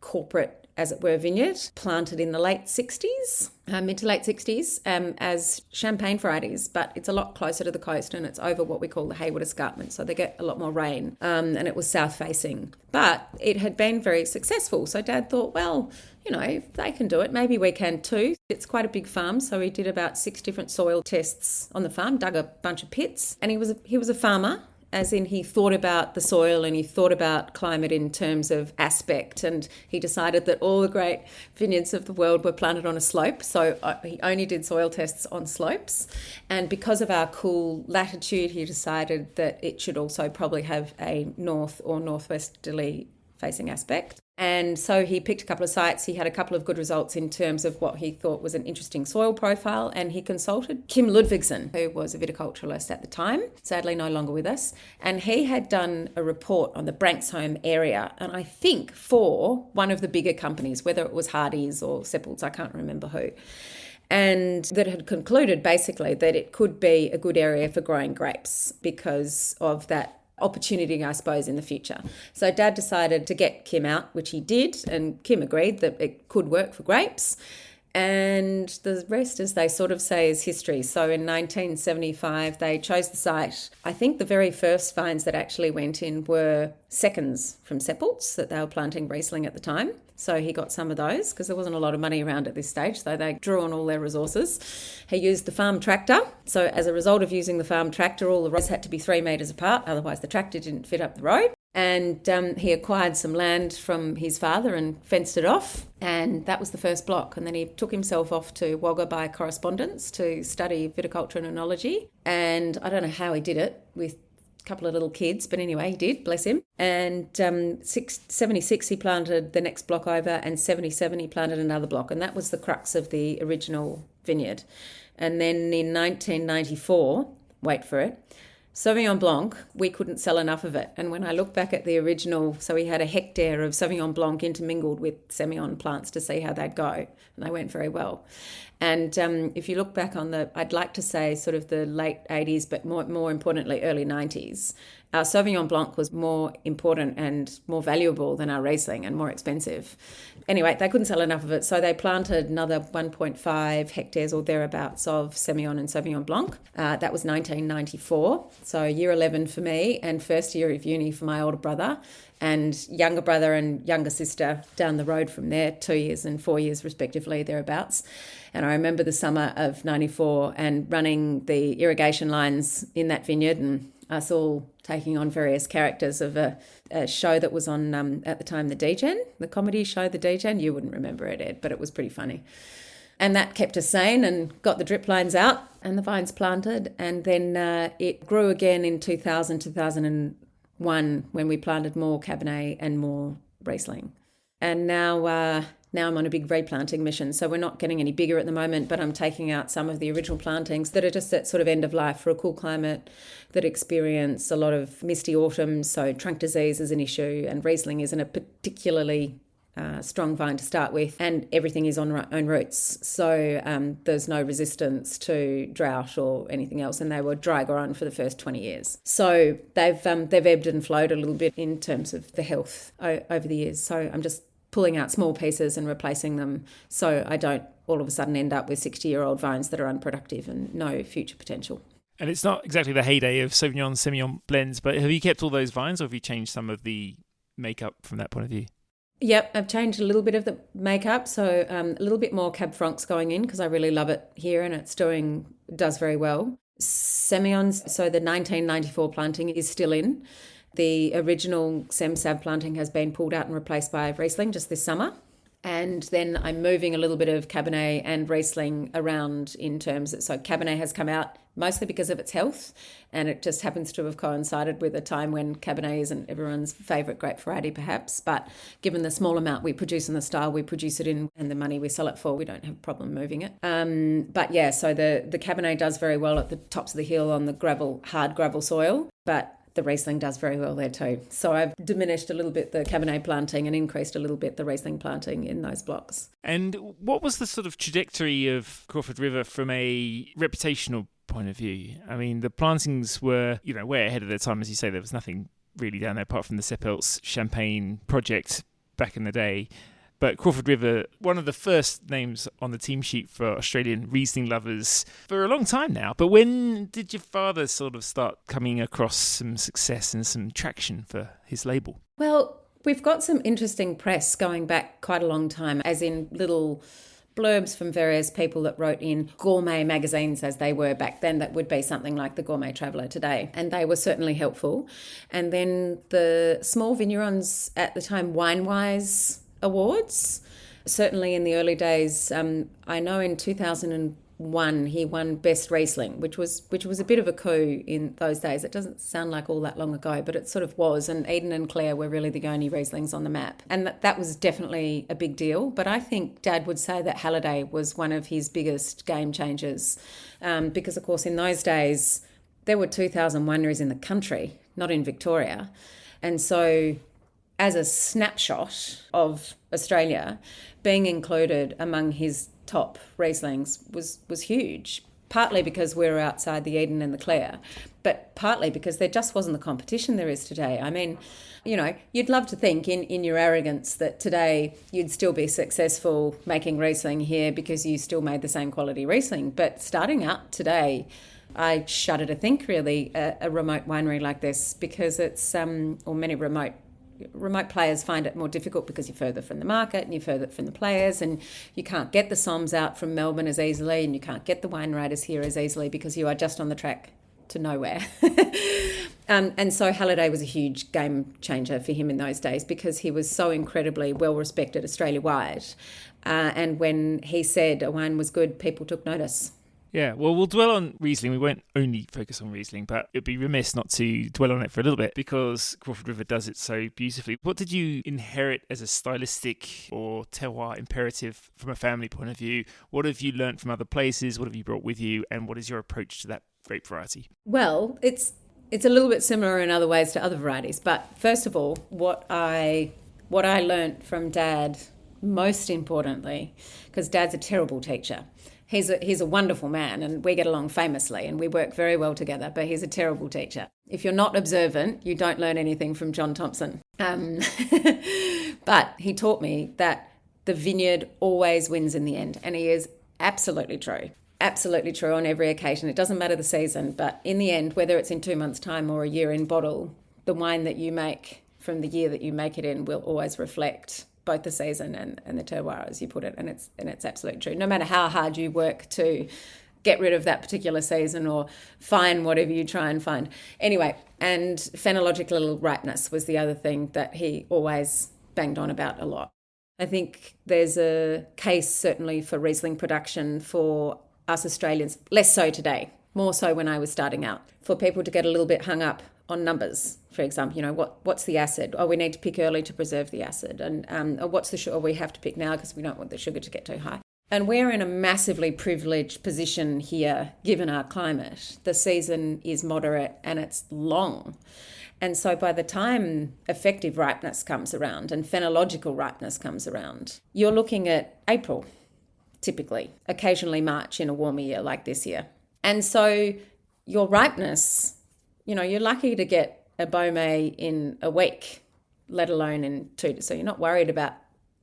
corporate, as it were, vineyard planted in the late 60s, mid to late 60s, as champagne varieties. But it's a lot closer to the coast, and it's over what we call the Hayward Escarpment. So they get a lot more rain. And it was south facing. But it had been very successful. So Dad thought, well, if they can do it, maybe we can too. It's quite a big farm. So he did about 6 different soil tests on the farm, dug a bunch of pits. And he was a farmer. As in, he thought about the soil and he thought about climate in terms of aspect, and he decided that all the great vineyards of the world were planted on a slope, so he only did soil tests on slopes. And because of our cool latitude, he decided that it should also probably have a north or northwesterly facing aspect. And so he picked a couple of sites. He had a couple of good results in terms of what he thought was an interesting soil profile, and he consulted Kym Ludvigsen, who was a viticulturalist at the time, sadly no longer with us. And he had done a report on the Branksholm area, and I think for one of the bigger companies, whether it was Hardy's or Seppelt's, I can't remember who, and that had concluded basically that it could be a good area for growing grapes because of that opportunity, I suppose, in the future. So Dad decided to get Kym out, which he did, and Kym agreed that it could work for grapes. And the rest, as they sort of say, is history. So in 1975, they chose the site. I think the very first vines that actually went in were seconds from Seppelt's, that they were planting Riesling at the time. So he got some of those because there wasn't a lot of money around at this stage, so they drew on all their resources. He used the farm tractor. So as a result of using the farm tractor, all the rows had to be 3 metres apart, otherwise the tractor didn't fit up the road. And he acquired some land from his father and fenced it off, and that was the first block. And then he took himself off to Wagga by correspondence to study viticulture and enology. And I don't know how he did it with a couple of little kids, but anyway, he did, bless him. And 76 he planted the next block over, and 77 he planted another block, and that was the crux of the original vineyard. And then in 1994, wait for it, Sauvignon Blanc, we couldn't sell enough of it. And when I look back at the original, so we had a hectare of Sauvignon Blanc intermingled with Semillon plants to see how they'd go. And they went very well. And if you look back on I'd like to say sort of the late 80s, but more importantly, early 90s, our Sauvignon Blanc was more important and more valuable than our Riesling and more expensive. Anyway, they couldn't sell enough of it, so they planted another 1.5 hectares or thereabouts of Semillon and Sauvignon Blanc. That was 1994, so year 11 for me and first year of uni for my older brother, and younger brother and younger sister down the road from there, 2 years and 4 years respectively, thereabouts. And I remember the summer of 94 and running the irrigation lines in that vineyard, and us all taking on various characters of a show that was on at the time, the DGen, the comedy show, the DGen. You wouldn't remember it, Ed, but it was pretty funny. And that kept us sane and got the drip lines out and the vines planted. And then it grew again in 2001 when we planted more Cabernet and more Riesling. And now I'm on a big replanting mission. So we're not getting any bigger at the moment, but I'm taking out some of the original plantings that are just at sort of end of life for a cool climate that experience a lot of misty autumns. So trunk disease is an issue, and Riesling isn't a particularly strong vine to start with, and everything is on own roots. So there's no resistance to drought or anything else, and they were dry grown for the first 20 years. So they've ebbed and flowed a little bit in terms of the health over the years. So I'm just pulling out small pieces and replacing them so I don't all of a sudden end up with 60-year-old vines that are unproductive and no future potential. And it's not exactly the heyday of Sauvignon, Semillon blends, but have you kept all those vines, or have you changed some of the makeup from that point of view? Yep, I've changed a little bit of the makeup, so a little bit more Cab Francs going in because I really love it here and does very well. Semillons, so the 1994 planting is still in. The original Sem Sav planting has been pulled out and replaced by Riesling just this summer. And then I'm moving a little bit of Cabernet and Riesling around in terms of, so Cabernet has come out mostly because of its health, and it just happens to have coincided with a time when Cabernet isn't everyone's favourite grape variety perhaps, but given the small amount we produce and the style we produce it in and the money we sell it for, we don't have a problem moving it. But yeah, so the Cabernet does very well at the tops of the hill on the hard gravel soil, but the Riesling does very well there too. So I've diminished a little bit the Cabernet planting and increased a little bit the Riesling planting in those blocks. And what was the sort of trajectory of Crawford River from a reputational point of view? I mean, the plantings were, way ahead of their time. As you say, there was nothing really down there apart from the Seppelt's champagne project back in the day. But Crawford River, one of the first names on the team sheet for Australian Riesling lovers for a long time now. But when did your father sort of start coming across some success and some traction for his label? Well, we've got some interesting press going back quite a long time, as in little blurbs from various people that wrote in gourmet magazines as they were back then. That would be something like the Gourmet Traveller today. And they were certainly helpful. And then the small vignerons at the time, Winewise awards. Certainly in the early days, I know in 2001 he won Best Riesling, which was a bit of a coup in those days. It doesn't sound like all that long ago, but it sort of was. And Eden and Clare were really the only Rieslings on the map. And that was definitely a big deal. But I think Dad would say that Halliday was one of his biggest game changers because, of course, in those days, there were 2,000 wineries in the country, not in Victoria. And so as a snapshot of Australia, being included among his top Rieslings was huge, partly because we were outside the Eden and the Clare, but partly because there just wasn't the competition there is today. I mean, you'd love to think in your arrogance that today you'd still be successful making Riesling here because you still made the same quality Riesling. But starting out today, I shudder to think really a remote winery like this, because it's, or many remote players find it more difficult because you're further from the market and you're further from the players, and you can't get the Soms out from Melbourne as easily, and you can't get the wine writers here as easily because you are just on the track to nowhere. And so Halliday was a huge game changer for him in those days because he was so incredibly well respected Australia-wide. And when he said a wine was good, people took notice. Yeah, well, we'll dwell on Riesling. We won't only focus on Riesling, but it'd be remiss not to dwell on it for a little bit because Crawford River does it so beautifully. What did you inherit as a stylistic or terroir imperative from a family point of view? What have you learnt from other places? What have you brought with you? And what is your approach to that grape variety? Well, it's a little bit similar in other ways to other varieties. But first of all, what I learnt from Dad, most importantly, because Dad's a terrible teacher. He's a wonderful man and we get along famously and we work very well together, but he's a terrible teacher. If you're not observant, you don't learn anything from John Thompson. But he taught me that the vineyard always wins in the end, and he is absolutely true. Absolutely true on every occasion. It doesn't matter the season, but in the end, whether it's in 2 months' time or a year in bottle, the wine that you make from the year that you make it in will always reflect both the season and the terroir, as you put it, and it's absolutely true. No matter how hard you work to get rid of that particular season or find whatever you try and find. Anyway, and phenological ripeness was the other thing that he always banged on about a lot. I think there's a case certainly for Riesling production for us Australians, less so today, more so when I was starting out, for people to get a little bit hung up on numbers. For example, what's the acid? Oh, we need to pick early to preserve the acid. And or what's the sugar? We have to pick now because we don't want the sugar to get too high. And we're in a massively privileged position here, given our climate. The season is moderate and it's long. And so by the time effective ripeness comes around and phenological ripeness comes around, you're looking at April, typically, occasionally March in a warmer year like this year. And so your ripeness, you're lucky to get a Beaumet in a week, let alone in 2. So you're not worried about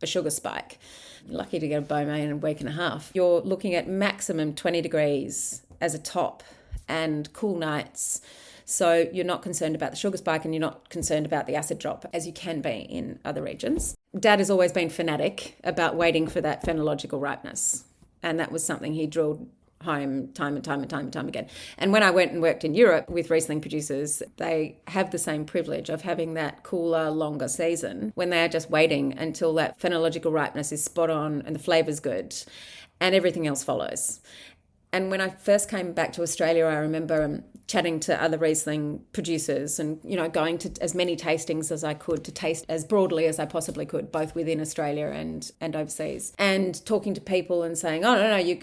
a sugar spike. You're lucky to get a Beaumet in a week and a half. You're looking at maximum 20 degrees as a top and cool nights. So you're not concerned about the sugar spike and you're not concerned about the acid drop as you can be in other regions. Dad has always been fanatic about waiting for that phenological ripeness. And that was something he drilled home time and time again. And when I went and worked in Europe with Riesling producers, they have the same privilege of having that cooler, longer season when they are just waiting until that phenological ripeness is spot on and the flavour's good and everything else follows. And when I first came back to Australia, I remember chatting to other Riesling producers and, going to as many tastings as I could to taste as broadly as I possibly could, both within Australia and overseas. And talking to people and saying, you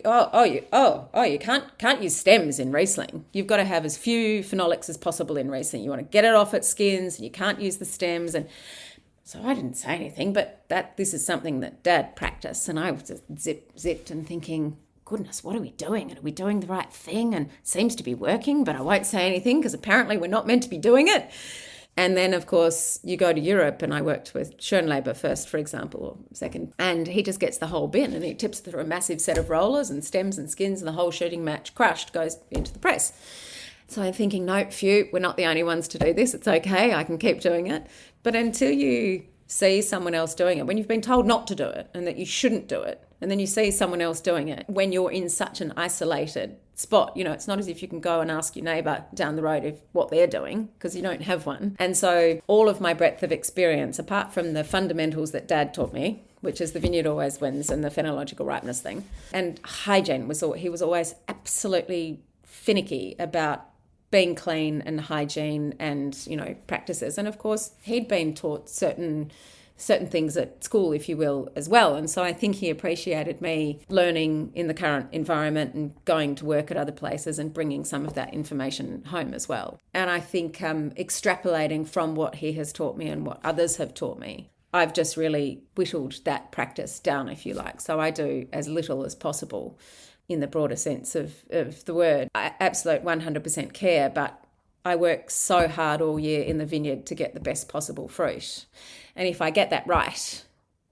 can't use stems in Riesling. You've got to have as few phenolics as possible in Riesling. You want to get it off its skins and you can't use the stems. And so I didn't say anything, but this is something that Dad practiced. And I was just zipped and thinking, goodness, what are we doing? And are we doing the right thing? And it seems to be working, but I won't say anything because apparently we're not meant to be doing it. And then, of course, you go to Europe, and I worked with Schönleber first, for example, or second, and he just gets the whole bin and he tips through a massive set of rollers and stems and skins, and the whole shooting match crushed goes into the press. So I'm thinking, no, phew, we're not the only ones to do this. It's okay, I can keep doing it. But until you see someone else doing it, when you've been told not to do it and that you shouldn't do it, and then you see someone else doing it, when you're in such an isolated spot, it's not as if you can go and ask your neighbour down the road what they're doing, because you don't have one. And so all of my breadth of experience, apart from the fundamentals that Dad taught me, which is the vineyard always wins and the phenological ripeness thing, and hygiene, he was always absolutely finicky about being clean and hygiene and, practices. And of course, he'd been taught certain things at school, if you will, as well. And so I think he appreciated me learning in the current environment and going to work at other places and bringing some of that information home as well. And I think extrapolating from what he has taught me and what others have taught me, I've just really whittled that practice down, if you like. So I do as little as possible in the broader sense of the word. I absolute 100% care, but I work so hard all year in the vineyard to get the best possible fruit. And if I get that right,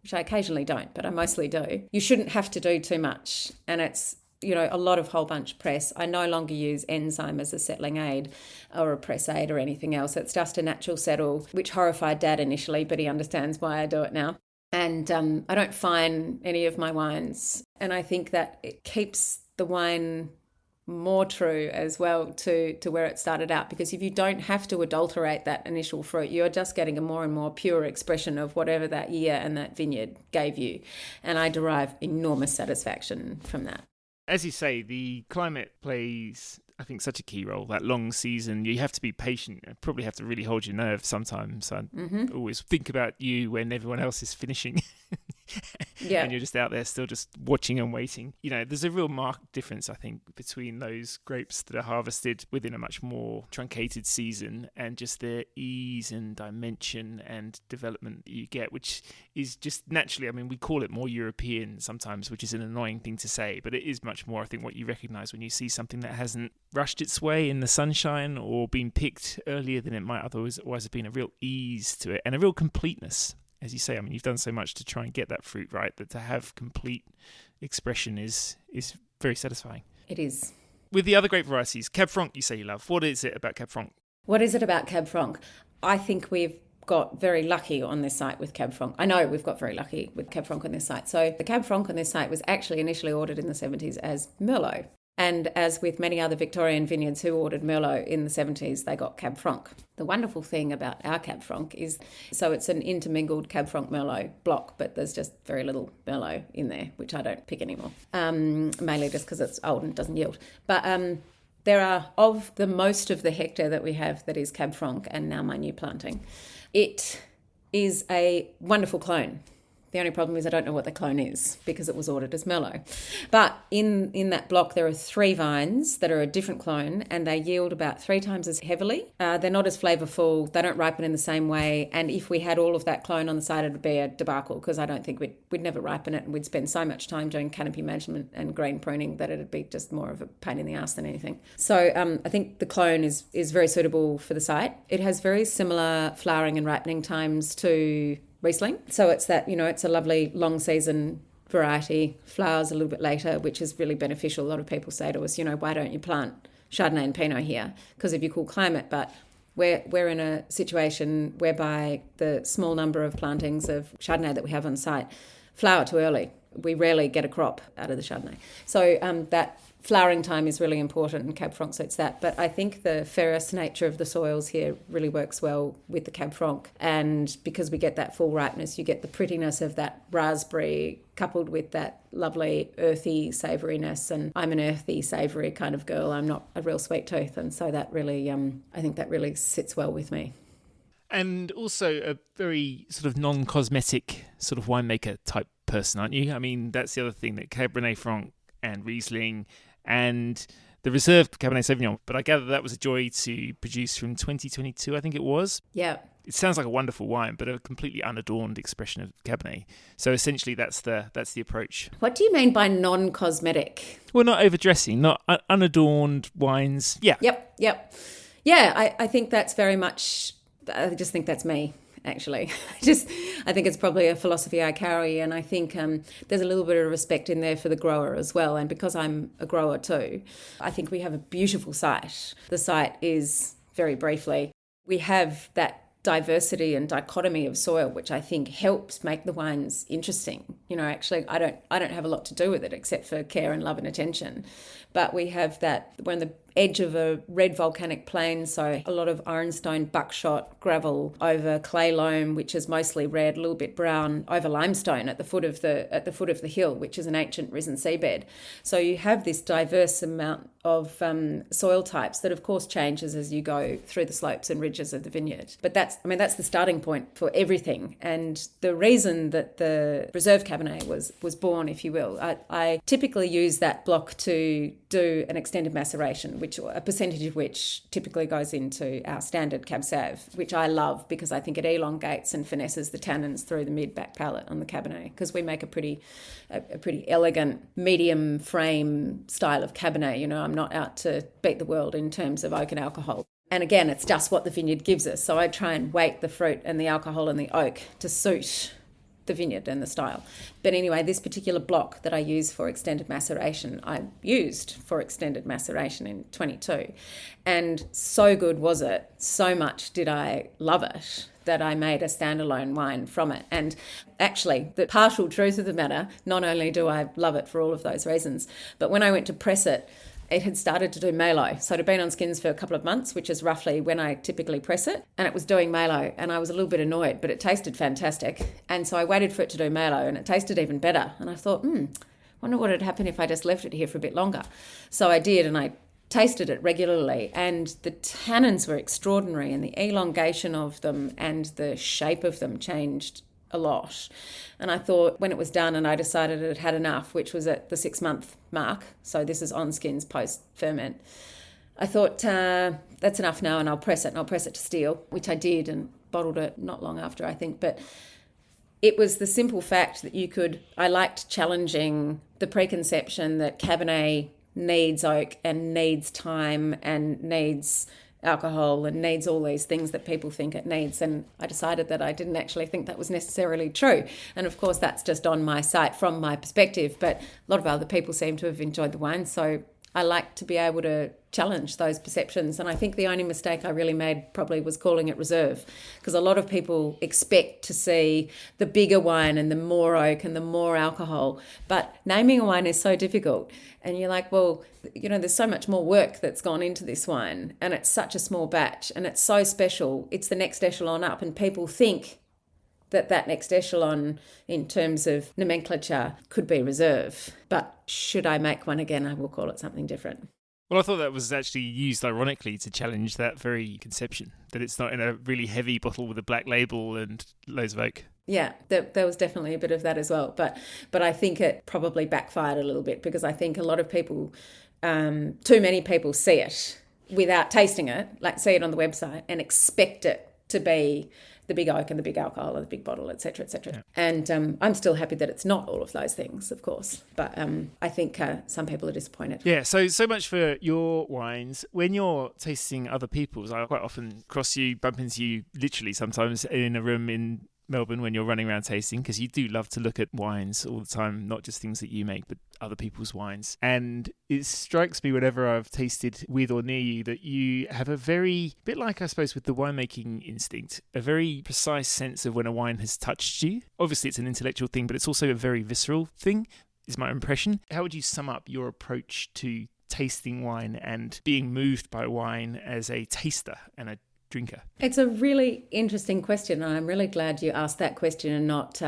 which I occasionally don't, but I mostly do, you shouldn't have to do too much. And it's, a lot of whole bunch press. I no longer use enzyme as a settling aid or a press aid or anything else. It's just a natural settle, which horrified Dad initially, but he understands why I do it now. And I don't fine any of my wines. And I think that it keeps the wine more true as well to where it started out, because if you don't have to adulterate that initial fruit, you're just getting a more and more pure expression of whatever that year and that vineyard gave you. And I derive enormous satisfaction from that. As you say, the climate plays, I think, such a key role. That long season, you have to be patient. You probably have to really hold your nerve sometimes. I always think about you when everyone else is finishing. Yeah. And you're just out there still just watching and waiting. There's a real marked difference, I think, between those grapes that are harvested within a much more truncated season and just their ease and dimension and development that you get, which is just naturally, we call it more European sometimes, which is an annoying thing to say, but it is much more, I think, what you recognise when you see something that hasn't rushed its way in the sunshine or been picked earlier than it might otherwise have been. A real ease to it and a real completeness. As you say, you've done so much to try and get that fruit right, that to have complete expression is very satisfying. It is. With the other grape varieties, Cab Franc you say you love. What is it about Cab Franc? What is it about Cab Franc? I think we've got very lucky on this site with Cab Franc. I know we've got very lucky with Cab Franc on this site. So the Cab Franc on this site was actually initially ordered in the 70s as Merlot. And as with many other Victorian vineyards who ordered Merlot in the 70s, they got Cab Franc. The wonderful thing about our Cab Franc is, so it's an intermingled Cab Franc Merlot block, but there's just very little Merlot in there, which I don't pick anymore, mainly just because it's old and doesn't yield. But there are, of the most of the hectare that we have that is Cab Franc and now my new planting, it is a wonderful clone. The only problem is I don't know what the clone is because it was ordered as Merlot. But in that block, there are 3 vines that are a different clone and they yield about 3 times as heavily. They're not as flavourful. They don't ripen in the same way. And if we had all of that clone on the side, it would be a debacle because I don't think we'd never ripen it and we'd spend so much time doing canopy management and grain pruning that it'd be just more of a pain in the ass than anything. So I think the clone is very suitable for the site. It has very similar flowering and ripening times to Riesling. So it's that, it's a lovely long season variety, flowers a little bit later, which is really beneficial. A lot of people say to us, why don't you plant Chardonnay and Pinot here? Because of your cool climate. But we're in a situation whereby the small number of plantings of Chardonnay that we have on site flower too early. We rarely get a crop out of the Chardonnay. So that flowering time is really important and Cab Franc suits that. But I think the ferrous nature of the soils here really works well with the Cab Franc. And because we get that full ripeness, you get the prettiness of that raspberry coupled with that lovely earthy savouriness. And I'm an earthy, savoury kind of girl. I'm not a real sweet tooth. And so that really, I think that really sits well with me. And also a very sort of non-cosmetic sort of winemaker type person, aren't you? I mean, that's the other thing, that Cabernet Franc and Riesling and the reserved Cabernet Sauvignon, but I gather that was a joy to produce from 2022, I think it was. Yeah. It sounds like a wonderful wine, but a completely unadorned expression of Cabernet. So essentially that's the approach. What do you mean by non-cosmetic? Well, not overdressing, not unadorned wines. Yeah. Yep. Yeah, I think that's very much, I just think that's me. Actually, I think it's probably a philosophy I carry, and I think there's a little bit of respect in there for the grower as well. And because I'm a grower too, I think we have a beautiful site. The site is, very briefly, we have that diversity and dichotomy of soil, which I think helps make the wines interesting. Actually, I don't have a lot to do with it except for care and love and attention. But we have that, we're on the edge of a red volcanic plain, so a lot of ironstone, buckshot, gravel over clay loam, which is mostly red, a little bit brown, over limestone at the foot of the hill, which is an ancient risen seabed. So you have this diverse amount of soil types that of course changes as you go through the slopes and ridges of the vineyard. But that's the starting point for everything. And the reason that the reserve Cabernet was born, if you will, I typically use that block to do an extended maceration, which a percentage of which typically goes into our standard Cab Sav, which I love because I think it elongates and finesses the tannins through the mid-back palate on the Cabernet, because we make a pretty elegant medium frame style of Cabernet. I'm not out to beat the world in terms of oak and alcohol. And again, it's just what the vineyard gives us. So I try and weight the fruit and the alcohol and the oak to suit the vineyard and the style. But anyway, this particular block that I use for extended maceration, I used for extended maceration in 22. And so good was it, so much did I love it, that I made a standalone wine from it. And actually, the partial truth of the matter, not only do I love it for all of those reasons, but when I went to press it, it had started to do malo. So it had been on skins for a couple of months, which is roughly when I typically press it. And it was doing malo. And I was a little bit annoyed, but it tasted fantastic. And so I waited for it to do malo and it tasted even better. And I thought, wonder what would happen if I just left it here for a bit longer. So I did, and I tasted it regularly. And the tannins were extraordinary, and the elongation of them and the shape of them changed a lot. And I thought, when it was done and I decided it had enough, which was at the 6-month mark, so this is on skins post ferment, I thought that's enough now, and I'll press it, and I'll press it to steel, which I did, and bottled it not long after, I think. But it was the simple fact that I liked challenging the preconception that Cabernet needs oak and needs time and needs alcohol and needs all these things that people think it needs. And I decided that I didn't actually think that was necessarily true. And of course, that's just on my site from my perspective, but a lot of other people seem to have enjoyed the wine. So I like to be able to challenge those perceptions. And I think the only mistake I really made probably was calling it reserve, because a lot of people expect to see the bigger wine and the more oak and the more alcohol. But naming a wine is so difficult. And you're like, well, there's so much more work that's gone into this wine, and it's such a small batch and it's so special. It's the next echelon up, and people think that next echelon in terms of nomenclature could be reserve. But should I make one again, I will call it something different. Well, I thought that was actually used ironically to challenge that very conception, that it's not in a really heavy bottle with a black label and loads of oak. Yeah, there was definitely a bit of that as well. But I think it probably backfired a little bit, because I think a lot of people, too many people see it without tasting it, like see it on the website and expect it to be the big oak and the big alcohol and the big bottle, et cetera, et cetera. Yeah. And I'm still happy that it's not all of those things, of course. But I think some people are disappointed. Yeah, so much for your wines. When you're tasting other people's, I quite often bump into you literally sometimes in a room in Melbourne when you're running around tasting, because you do love to look at wines all the time, not just things that you make, but other people's wines. And it strikes me whenever I've tasted with or near you that you have a bit like, I suppose, with the winemaking instinct, a very precise sense of when a wine has touched you. Obviously, it's an intellectual thing, but it's also a very visceral thing, is my impression. How would you sum up your approach to tasting wine and being moved by wine as a taster and a drinker? It's a really interesting question, and I'm really glad you asked that question and not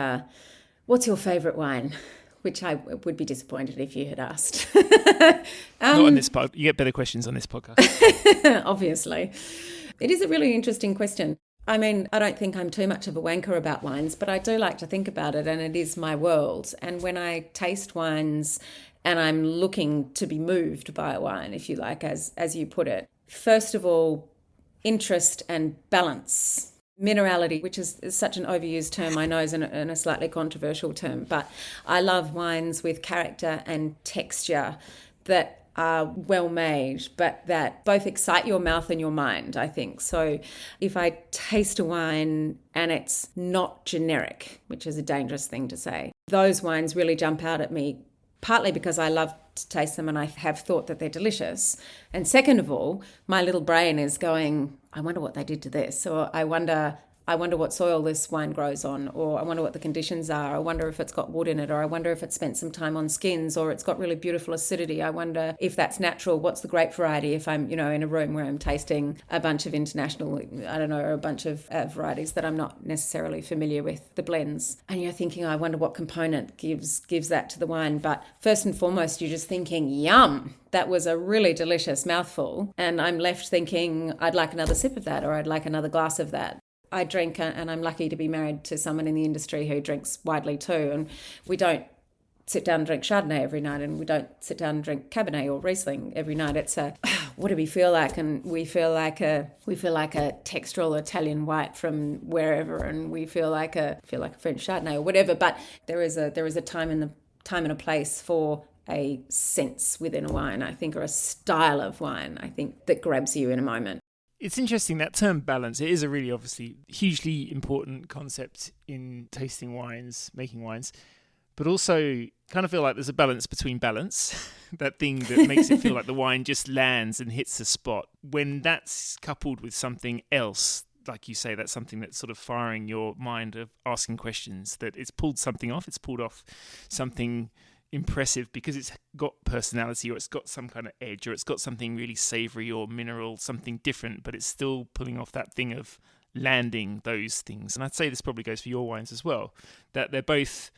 what's your favourite wine, which I would be disappointed if you had asked. Not on this pod. You get better questions on this podcast. Obviously. It is a really interesting question. I mean, I don't think I'm too much of a wanker about wines, but I do like to think about it, and it is my world. And when I taste wines and I'm looking to be moved by a wine, if you like, as you put it, first of all, interest and balance. Minerality, which is such an overused term, I know, is and a slightly controversial term, but I love wines with character and texture that are well made, but that both excite your mouth and your mind, I think. So if I taste a wine and it's not generic, which is a dangerous thing to say, those wines really jump out at me, partly because I love to taste them and I have thought that they're delicious. And second of all, my little brain is going, I wonder what they did to this, or I wonder what soil this wine grows on, or I wonder what the conditions are. I wonder if it's got wood in it, or I wonder if it's spent some time on skins, or it's got really beautiful acidity. I wonder if that's natural. What's the grape variety if I'm, in a room where I'm tasting a bunch of international, or a bunch of varieties that I'm not necessarily familiar with, the blends. And you're thinking, I wonder what component gives that to the wine. But first and foremost, you're just thinking, yum, that was a really delicious mouthful. And I'm left thinking, I'd like another sip of that, or I'd like another glass of that. I drink, and I'm lucky to be married to someone in the industry who drinks widely too. And we don't sit down and drink Chardonnay every night, and we don't sit down and drink Cabernet or Riesling every night. It's what do we feel like? And we feel like a textural Italian white from wherever, and we feel like a French Chardonnay or whatever. But there is a time and a place for a sense within a wine, I think, or a style of wine, I think, that grabs you in a moment. It's interesting, that term balance. It is a really obviously hugely important concept in tasting wines, making wines, but also kind of feel like there's a balance between balance, that thing that makes it feel like the wine just lands and hits the spot. When that's coupled with something else, like you say, that's something that's sort of firing your mind of asking questions, that it's pulled something off, it's pulled off something impressive because it's got personality, or it's got some kind of edge, or it's got something really savoury or mineral, something different, but it's still pulling off that thing of landing those things. And I'd say this probably goes for your wines as well, that they're both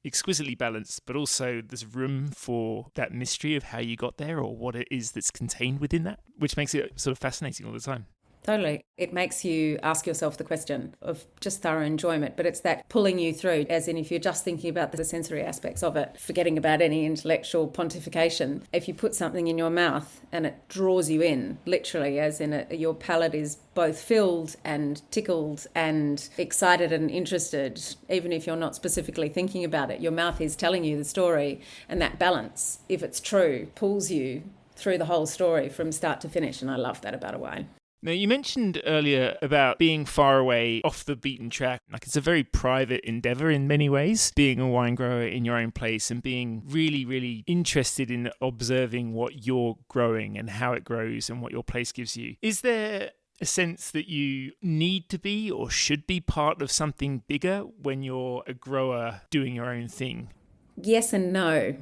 exquisitely balanced, but also there's room for that mystery of how you got there, or what it is that's contained within that, which makes it sort of fascinating all the time. Totally. It makes you ask yourself the question of just thorough enjoyment, but it's that pulling you through, as in if you're just thinking about the sensory aspects of it, forgetting about any intellectual pontification. If you put something in your mouth and it draws you in, literally, as in your palate is both filled and tickled and excited and interested, even if you're not specifically thinking about it, your mouth is telling you the story, and that balance, if it's true, pulls you through the whole story from start to finish. And I love that about a wine. Now, you mentioned earlier about being far away off the beaten track. Like, it's a very private endeavour in many ways, being a wine grower in your own place and being really, really interested in observing what you're growing and how it grows and what your place gives you. Is there a sense that you need to be or should be part of something bigger when you're a grower doing your own thing? Yes and no.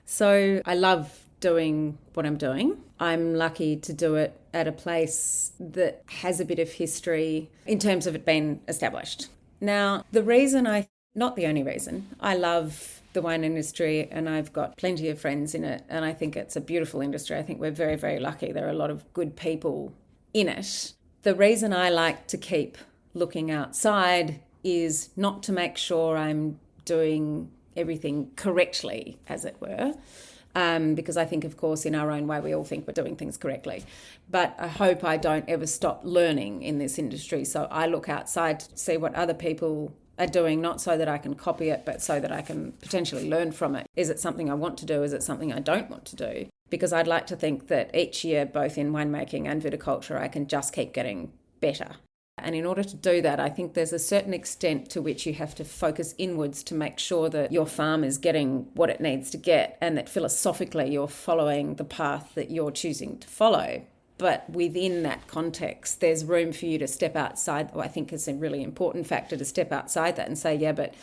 So I love doing what I'm doing. I'm lucky to do it at a place that has a bit of history in terms of it being established. Now, not the only reason, I love the wine industry and I've got plenty of friends in it and I think it's a beautiful industry. I think we're very, very lucky. There are a lot of good people in it. The reason I like to keep looking outside is not to make sure I'm doing everything correctly, as it were. Because I think, of course, in our own way, we all think we're doing things correctly. But I hope I don't ever stop learning in this industry. So I look outside to see what other people are doing, not so that I can copy it, but so that I can potentially learn from it. Is it something I want to do? Is it something I don't want to do? Because I'd like to think that each year, both in winemaking and viticulture, I can just keep getting better. And in order to do that, I think there's a certain extent to which you have to focus inwards to make sure that your farm is getting what it needs to get and that philosophically you're following the path that you're choosing to follow. But within that context, there's room for you to step outside. I think it's a really important factor to step outside that and say, yeah, but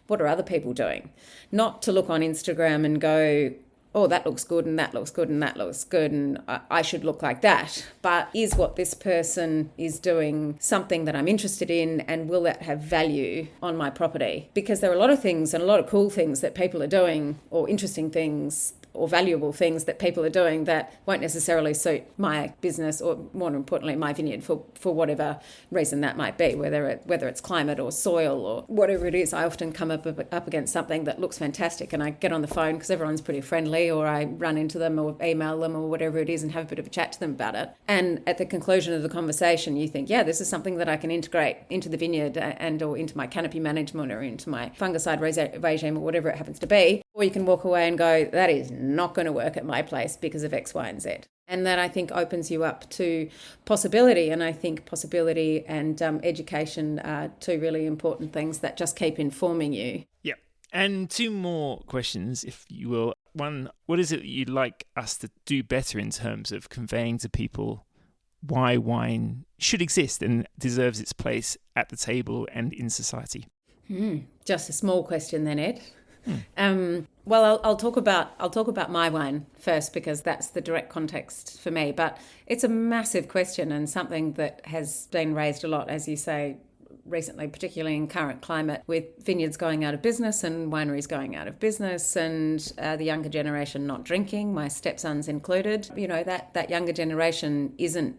what are other people doing? Not to look on Instagram and go, oh, that looks good and that looks good and that looks good and I should look like that. But is what this person is doing something that I'm interested in and will that have value on my property? Because there are a lot of things and a lot of cool things that people are doing or interesting things or valuable things that people are doing that won't necessarily suit my business or, more importantly, my vineyard for whatever reason that might be, whether it's climate or soil or whatever it is. I often come up against something that looks fantastic and I get on the phone because everyone's pretty friendly, or I run into them or email them or whatever it is and have a bit of a chat to them about it. And at the conclusion of the conversation, you think, yeah, this is something that I can integrate into the vineyard or into my canopy management or into my fungicide regime or whatever it happens to be. Or you can walk away and go, that is not going to work at my place because of X, Y, and Z. And that, I think, opens you up to possibility. And I think possibility and education are two really important things that just keep informing you. Yeah. And two more questions, if you will. One, what is it that you'd like us to do better in terms of conveying to people why wine should exist and deserves its place at the table and in society? Just a small question then, Ed. Well, I'll talk about my wine first because that's the direct context for me. But it's a massive question and something that has been raised a lot, as you say, recently, particularly in current climate, with vineyards going out of business and wineries going out of business and the younger generation not drinking, my stepsons included. You know, that younger generation isn't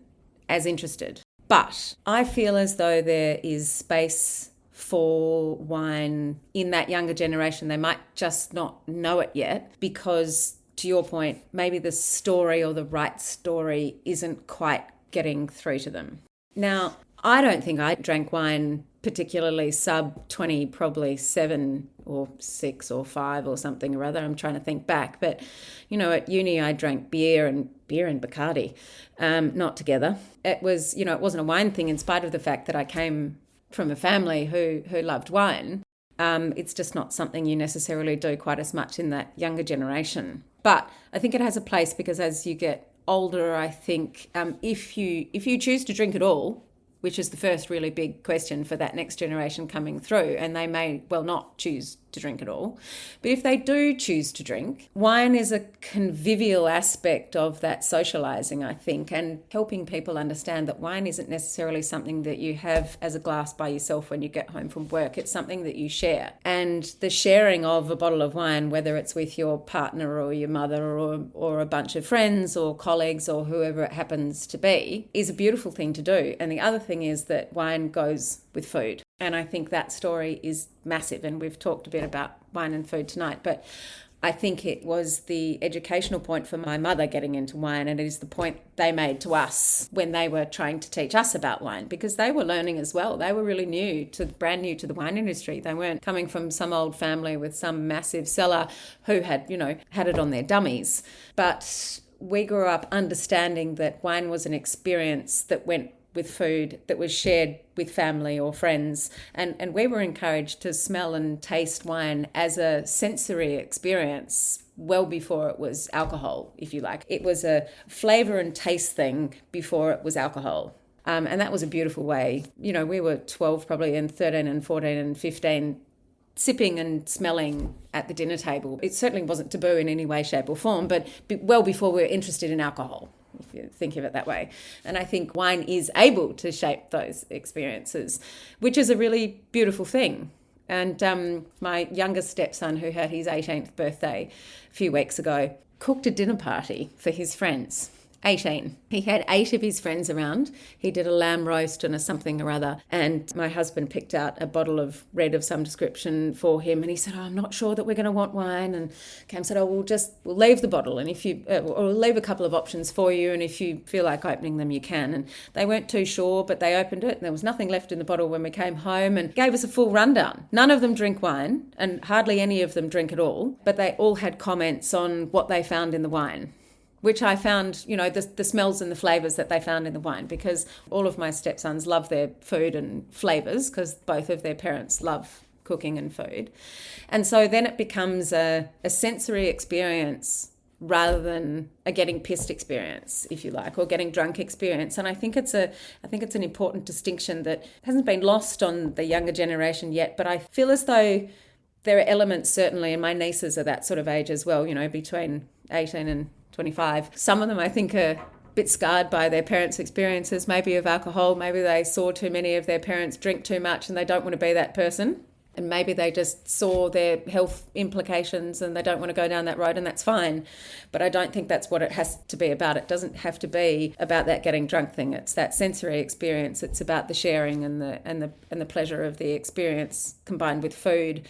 as interested. But I feel as though there is space for wine in that younger generation. They might just not know it yet because, to your point, maybe the story or the right story isn't quite getting through to them. Now, I don't think I drank wine particularly sub 20, probably 7 or 6 or 5 or something or other. I'm trying to think back. But, you know, at uni I drank beer and Bacardi, not together. It wasn't a wine thing in spite of the fact that I came from a family who loved wine. It's just not something you necessarily do quite as much in that younger generation. But I think it has a place because as you get older, I think if you choose to drink at all, which is the first really big question for that next generation coming through, and they may well not choose to drink at all. But if they do choose to drink, wine is a convivial aspect of that socialising, I think, and helping people understand that wine isn't necessarily something that you have as a glass by yourself when you get home from work. It's something that you share. And the sharing of a bottle of wine, whether it's with your partner or your mother or a bunch of friends or colleagues or whoever it happens to be, is a beautiful thing to do. And the other thing is that wine goes with food. And I think that story is massive. And we've talked a bit about wine and food tonight, but I think it was the educational point for my mother getting into wine, and it is the point they made to us when they were trying to teach us about wine, because they were learning as well. They were really brand new to the wine industry. They weren't coming from some old family with some massive cellar who had, had it on their dummies. But we grew up understanding that wine was an experience that went with food, that was shared with family or friends. And we were encouraged to smell and taste wine as a sensory experience well before it was alcohol, if you like. It was a flavour and taste thing before it was alcohol. And that was a beautiful way. You know, we were 12 probably, and 13 and 14 and 15, sipping and smelling at the dinner table. It certainly wasn't taboo in any way, shape or form, but well before we were interested in alcohol, if you think of it that way. And I think wine is able to shape those experiences, which is a really beautiful thing. And my youngest stepson, who had his 18th birthday a few weeks ago, cooked a dinner party for his friends. 18. He had 8 of his friends around. He did a lamb roast and a something or other. And my husband picked out a bottle of red of some description for him. And he said, I'm not sure that we're going to want wine. And Cam said, we'll leave the bottle. And if you, or we'll leave a couple of options for you. And if you feel like opening them, you can. And they weren't too sure, but they opened it. And there was nothing left in the bottle when we came home, and gave us a full rundown. None of them drink wine, and hardly any of them drink at all. But they all had comments on what they found in the wine, which I found, you know, the smells and the flavours that they found in the wine, because all of my stepsons love their food and flavours, because both of their parents love cooking and food. And so then it becomes a sensory experience rather than a getting pissed experience, if you like, or getting drunk experience. And I think it's an important distinction that hasn't been lost on the younger generation yet, but I feel as though there are elements, certainly, and my nieces are that sort of age as well, you know, between 18 and 25. Some of them, I think, are a bit scarred by their parents' experiences, maybe of alcohol. Maybe they saw too many of their parents drink too much and they don't want to be that person. And maybe they just saw their health implications and they don't want to go down that road, and that's fine. But I don't think that's what it has to be about. It doesn't have to be about that getting drunk thing. It's that sensory experience. It's about the sharing and the pleasure of the experience combined with food,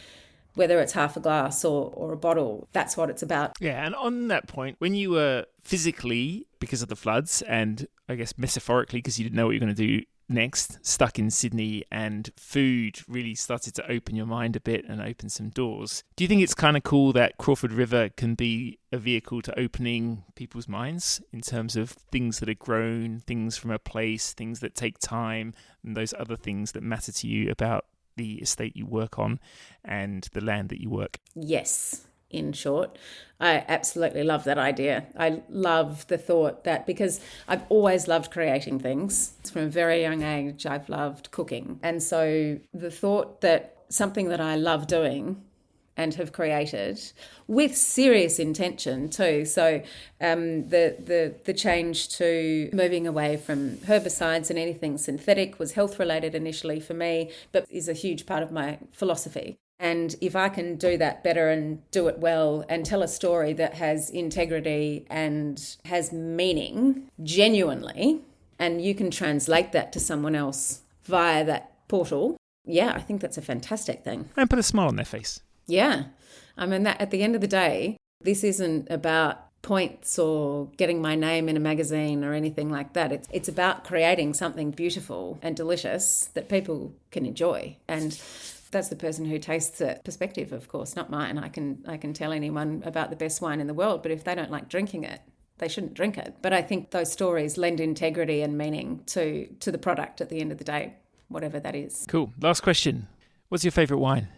whether it's half a glass or a bottle. That's what it's about. Yeah, and on that point, when you were physically, because of the floods, and I guess metaphorically because you didn't know what you were going to do next, stuck in Sydney, and food really started to open your mind a bit and open some doors, do you think it's kind of cool that Crawford River can be a vehicle to opening people's minds in terms of things that are grown, things from a place, things that take time, and those other things that matter to you about the estate you work on and the land that you work? Yes, in short. I absolutely love that idea. I love the thought that, because I've always loved creating things. From a very young age, I've loved cooking. And so the thought that something that I love doing and have created with serious intention too. So the change to moving away from herbicides and anything synthetic was health related initially for me, but is a huge part of my philosophy. And if I can do that better and do it well and tell a story that has integrity and has meaning genuinely, and you can translate that to someone else via that portal, yeah, I think that's a fantastic thing. And put a smile on their face. Yeah. I mean, that at the end of the day, this isn't about points or getting my name in a magazine or anything like that. It's about creating something beautiful and delicious that people can enjoy. And that's the person who tastes it perspective, of course, not mine. I can tell anyone about the best wine in the world, but if they don't like drinking it, they shouldn't drink it. But I think those stories lend integrity and meaning to the product at the end of the day, whatever that is. Cool. Last question. What's your favourite wine?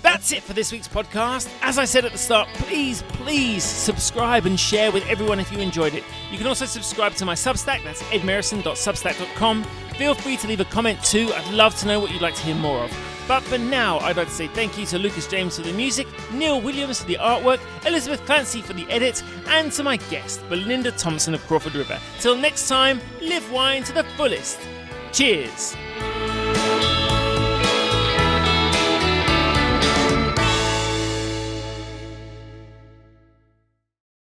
That's it for this week's podcast. As I said at the start, please subscribe and share with everyone if you enjoyed it. You can also subscribe to my Substack. That's edmerison.substack.com. Feel free to leave a comment too. I'd love to know what you'd like to hear more of. But for now, I'd like to say thank you to Lucas James for the music, Neil Williams for the artwork, Elizabeth Clancy for the edit, and to my guest, Belinda Thomson of Crawford River. Till next time, live wine to the fullest. Cheers.